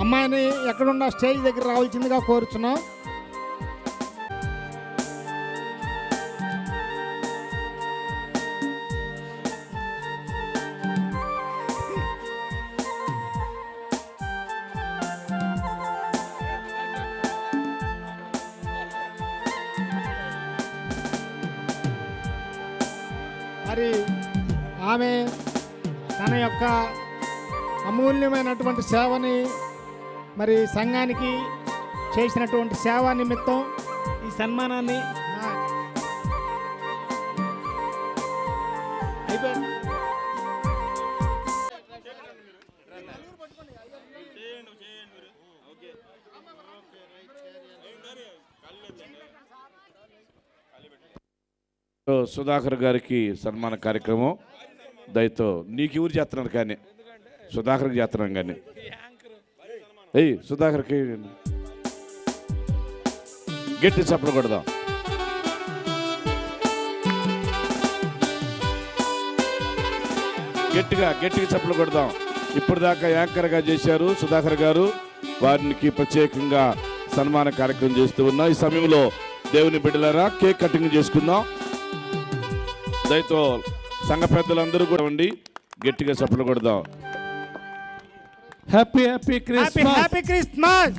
అమ్మాయిని ఎక్కడున్నా స్టేజ్ దగ్గర రావాల్సిందిగా కోరుచున్నాం. మరి ఆమె తన యొక్క అమూల్యమైనటువంటి సేవని మరి సంఘానికి చేసినటువంటి సేవ నిమిత్తం ఈ సన్మానాన్ని అయిపోయింది. సుధాకర్ గారికి సన్మాన కార్యక్రమం దయతో నీకు ఎవరు చేస్తున్నారు కానీ సుధాకర్కి చేస్తున్నాం కానీ సుధాకర్కి గట్టి చప్పలు కొడదాం. గట్టిగా చప్పలు కొడదాం. ఇప్పుడు దాకా యాంకర్గా చేశారు సుధాకర్ గారు, వారికి ప్రత్యేకంగా సన్మాన కార్యక్రమం చేస్తూ ఉన్నాం. ఈ సమయంలో దేవుని బిడ్డలారా కేక్ కటింగ్ చేసుకుందాం. దయతో సంఘ పెద్దలందరూ కూడా ఉండి గట్టిగా చప్పలు కొడదాం. Happy Christmas, happy Christmas,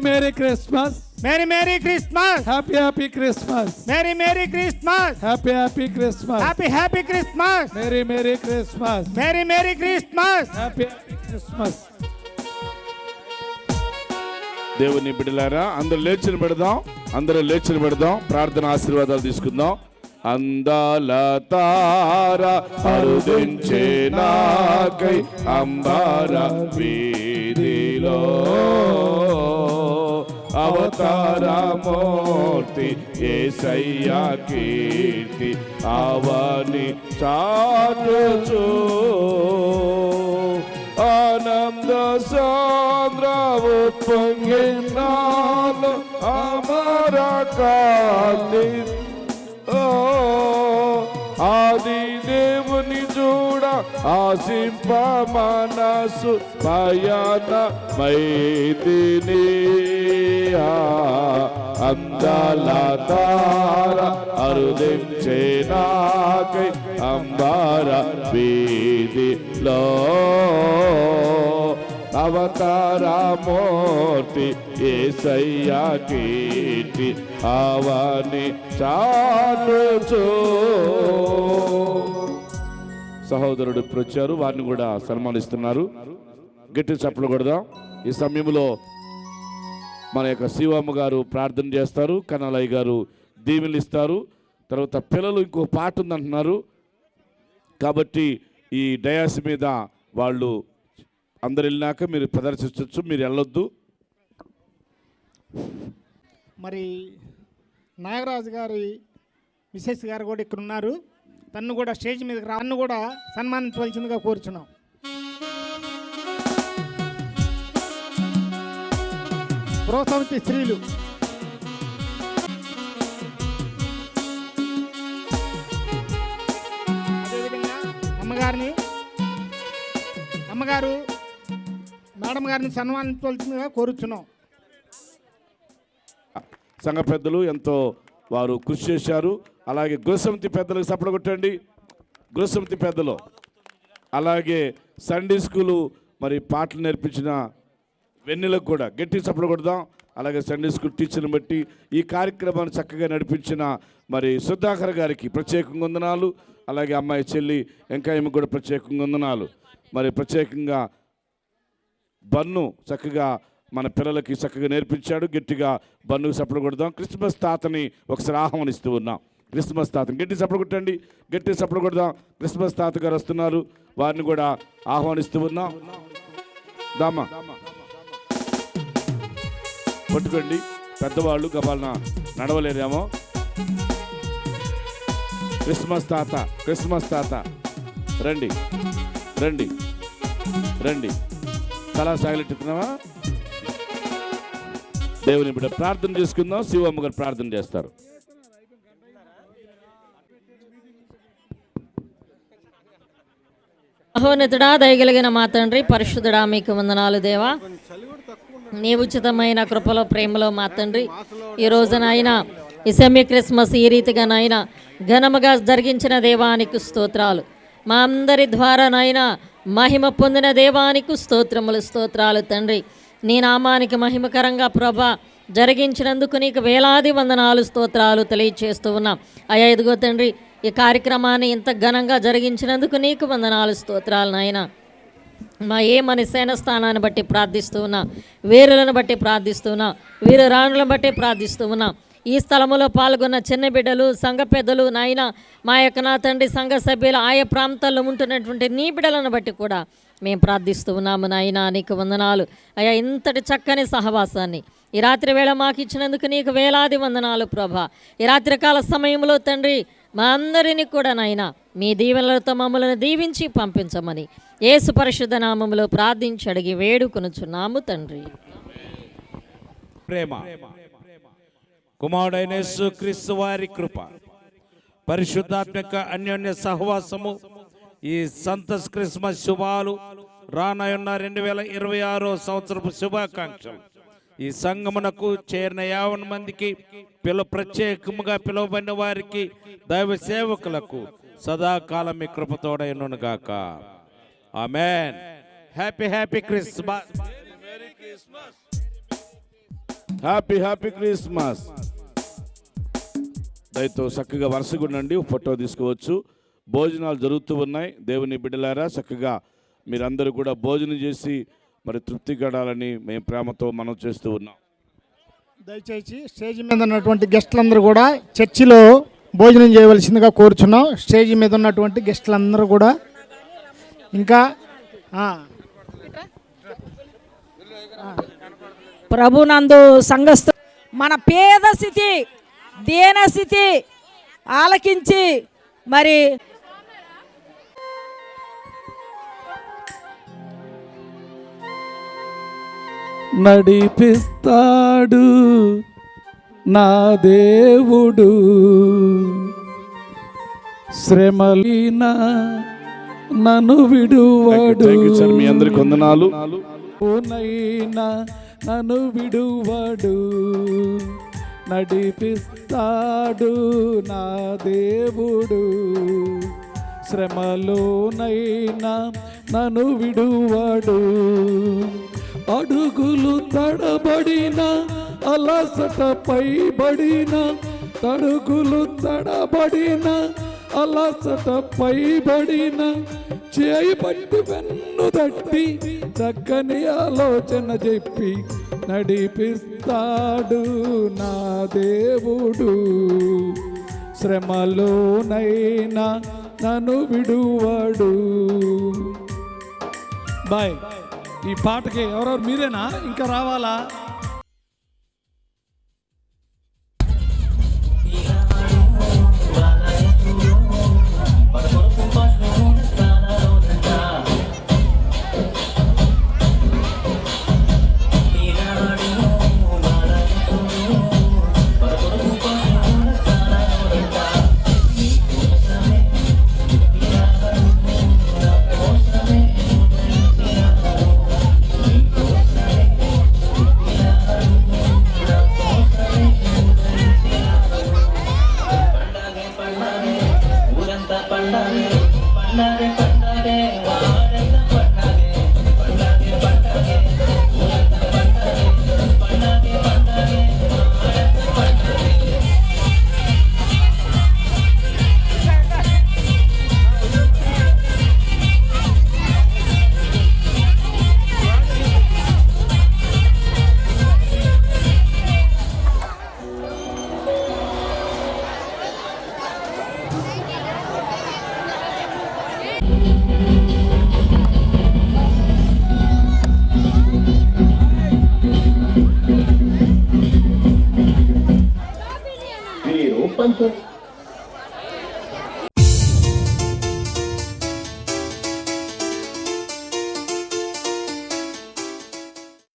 merry Christmas, merry Christmas, happy Christmas, merry Christmas, happy Christmas, happy Christmas, merry Christmas, merry Christmas, happy Christmas. దేవుని బిడ్డలారా అందరూ లేచి పెడదాం. ప్రార్థన ఆశీర్వాదాలు తీసుకుందాం. అందాల తార అరుదించే నాకై అంబార వీధిలో అవతారమూర్తి యేసయ్యా కీర్తి అవని చాటుచు ఆనంద సాంద్రవు పొంగినాలు అమర కాంతి ఆది దేవుని చూడ ఆశింప మనసు పయన మైదిని అందాల తార అరుదించే నాకై అంబార వీధిలో అవతారమూర్తి యేసయ్యా కీర్తి అవని చాటుచు. సహోదరుడు ఇప్పుడు వచ్చారు, వారిని కూడా సన్మానిస్తున్నారు. గట్టి చప్పలు కొడదాం. ఈ సమయంలో మన యొక్క శివమ్మ గారు ప్రార్థన చేస్తారు, కనలయ్య గారు దీవెనలు ఇస్తారు. తర్వాత పిల్లలు ఇంకో పాట ఉందంటున్నారు కాబట్టి ఈ డయాస్ మీద వాళ్ళు అందరు వెళ్ళినాక మీరు ప్రదర్శించవచ్చు, మీరు వెళ్ళొద్దు. మరి నాగరాజు గారి మిసెస్ గారు కూడా ఇక్కడ ఉన్నారు. తను కూడా స్టేజ్ మీదకి రాను కూడా సన్మానించవలసిందిగా కోరుచున్నాం. పురోసమితి స్త్రీలు అదేవిధంగా అమ్మగారు మేడం గారిని సన్మానించవలసిందిగా కోరుచున్నాం. సంఘ పెద్దలు ఎంతో వారు కృషి చేశారు. అలాగే గృహసమితి పెద్దలకు సపోర్ట్ కొట్టండి. గృహసమితి పెద్దలు అలాగే సండే స్కూలు మరి పాటలు నేర్పించిన వెన్నెలకు కూడా గట్టి సపోర్ట్ కొడదాం. అలాగే సండే స్కూల్ టీచర్ని బట్టి ఈ కార్యక్రమాన్ని చక్కగా నడిపించిన మరి సుధాకర్ గారికి ప్రత్యేకంగా వందనాలు. అలాగే అమ్మాయి చెల్లి వెంకయ్యమ్మ కూడా ప్రత్యేకంగా వందనాలు. మరి ప్రత్యేకంగా బన్ను చక్కగా మన పిల్లలకి చక్కగా నేర్పించాడు. గట్టిగా బన్నుకు సపోర్ట్ కొడదాం. క్రిస్మస్ తాతని ఒకసారి ఆహ్వానిస్తూ ఉన్నాం. క్రిస్మస్ తాతని గట్టి సపోర్ట్ కొట్టండి, గట్టి సపోర్ట్ కొడదాం. క్రిస్మస్ తాత గారు వస్తున్నారు, వారిని కూడా ఆహ్వానిస్తూ ఉన్నాం. దామా పట్టుకోండి, పెద్దవాళ్ళు గబాలన నడవలేరేమో. క్రిస్మస్ తాత, క్రిస్మస్ తాత రండి రండి రండి. తలా సాగిలెట్టుతున్నావా? దేవుని బిడ్డ ప్రార్థన చేసుకుందాం. శివమ్మ గారు ప్రార్థన చేస్తారు. మహోన్నతుడా, దయగలిగిన మా తండ్రి, పరిశుద్ధుడా, మీకు వందనాలు దేవా. నీ ఉచితమైన కృపలో ప్రేమలో మా తండ్రి, ఈ రోజునైనా ఈ సెమీ క్రిస్మస్ ఈ రీతిగానైనా ఘనముగా జరిగించిన దేవానికి స్తోత్రాలు. మా అందరి ద్వారానైనా మహిమ పొందిన దేవానికి స్తోత్రాలు తండ్రి. నీ నామానికి మహిమకరంగా ప్రభా జరిగించినందుకు నీకు వేలాది వందనాలు స్తోత్రాలు తెలియచేస్తూ ఉన్నాం. అయ్యా ఇదిగో తండ్రి, ఈ కార్యక్రమాన్ని ఇంత ఘనంగా జరిగించినందుకు నీకు వందనాలు స్తోత్రాలు నాయనా. మా మన సేన స్థానాన్ని బట్టి ప్రార్థిస్తూ ఉన్నా, వీరులను బట్టి ప్రార్థిస్తూ ఉన్నా, వీరు రాణులను బట్టి ప్రార్థిస్తూ ఉన్నా. ఈ స్థలములో పాల్గొన్న చిన్న బిడ్డలు, సంఘ పెద్దలు నాయన, మా యొక్క నా తండ్రి సంఘ సభ్యులు, ఆయా ప్రాంతాల్లో ఉంటున్నటువంటి నీ బిడ్డలను బట్టి కూడా మేము ప్రార్థిస్తూ ఉన్నాము నాయన. నీకు వందనాలు అయ్యా. ఇంతటి చక్కని సహవాసాన్ని ఈ రాత్రి వేళ మాకు ఇచ్చినందుకు నీకు వేలాది వందనాలు ప్రభా. ఈ రాత్రికాల సమయంలో తండ్రి మా అందరినీ కూడా నాయన మీ దీవెనలతో మమ్మల్ని దీవించి పంపించమని యేసు పరిశుద్ధ నామములో ప్రార్థించి అడిగి వేడుకొనుచున్నాము తండ్రి. ప్రేమ కుమారుడైన యేసుక్రీస్తు వారి కృప, పరిశుద్ధాత్మక అన్యోన్య సహవాసము, ఈ సంతోష్ క్రిస్మస్ శుభాలు, రానున్న 2026 సంవత్సరపు శుభాకాంక్షలు ఈ సంగమునకు చేరిన 50 మందికి ప్రత్యేకముగా పిలువబడిన వారికి, దైవ సేవకులకు సదాకాలం మీ కృపతోడైనను గాక. Amen. Happy happy Christmas. Happy happy Christmas. దయతో చక్కగా వరుసగా ఉండండి, ఫోటో తీసుకోవచ్చు. భోజనాలు జరుగుతూ ఉన్నాయి. దేవుని బిడ్డలారా చక్కగా మీరందరూ కూడా భోజనం చేసి మరి తృప్తి గడాలని మేము ప్రేమతో మనం చేస్తూ ఉన్నాం. దయచేసి స్టేజ్ మీద ఉన్నటువంటి గెస్టులందరూ కూడా చర్చిలో భోజనం చేయవలసిందిగా కోరుచున్నాం. స్టేజ్ మీద ఉన్నటువంటి గెస్టులందరూ కూడా ఇంకా ప్రభునందు సంఘస్థ మన పేద స్థితి, దీన స్థితి ఆలకించి మరి నడిపిస్తాడు నా దేవుడు, శ్రమలీన నన్ను విడువాడు. మీ అందరికి వందనాలు. నన్ను విడువాడు, నడిపిస్తాడు నా దేవుడు, శ్రమలోనైనా నన్ను విడువాడు. అడుగులు తడబడిన, అలసట పైబడిన, అడుగులు తడబడిన, అలసట పైబడిన, చేయి పట్టి వెన్ను తట్టి చక్కని ఆలోచన చెప్పి నడిపిస్తాడు నా దేవుడు, శ్రమలోనైనా నన్ను విడువడు. బాయ్. ఈ పాటకి ఎవరెవరు మీరేనా, ఇంకా రావాలా? Pero,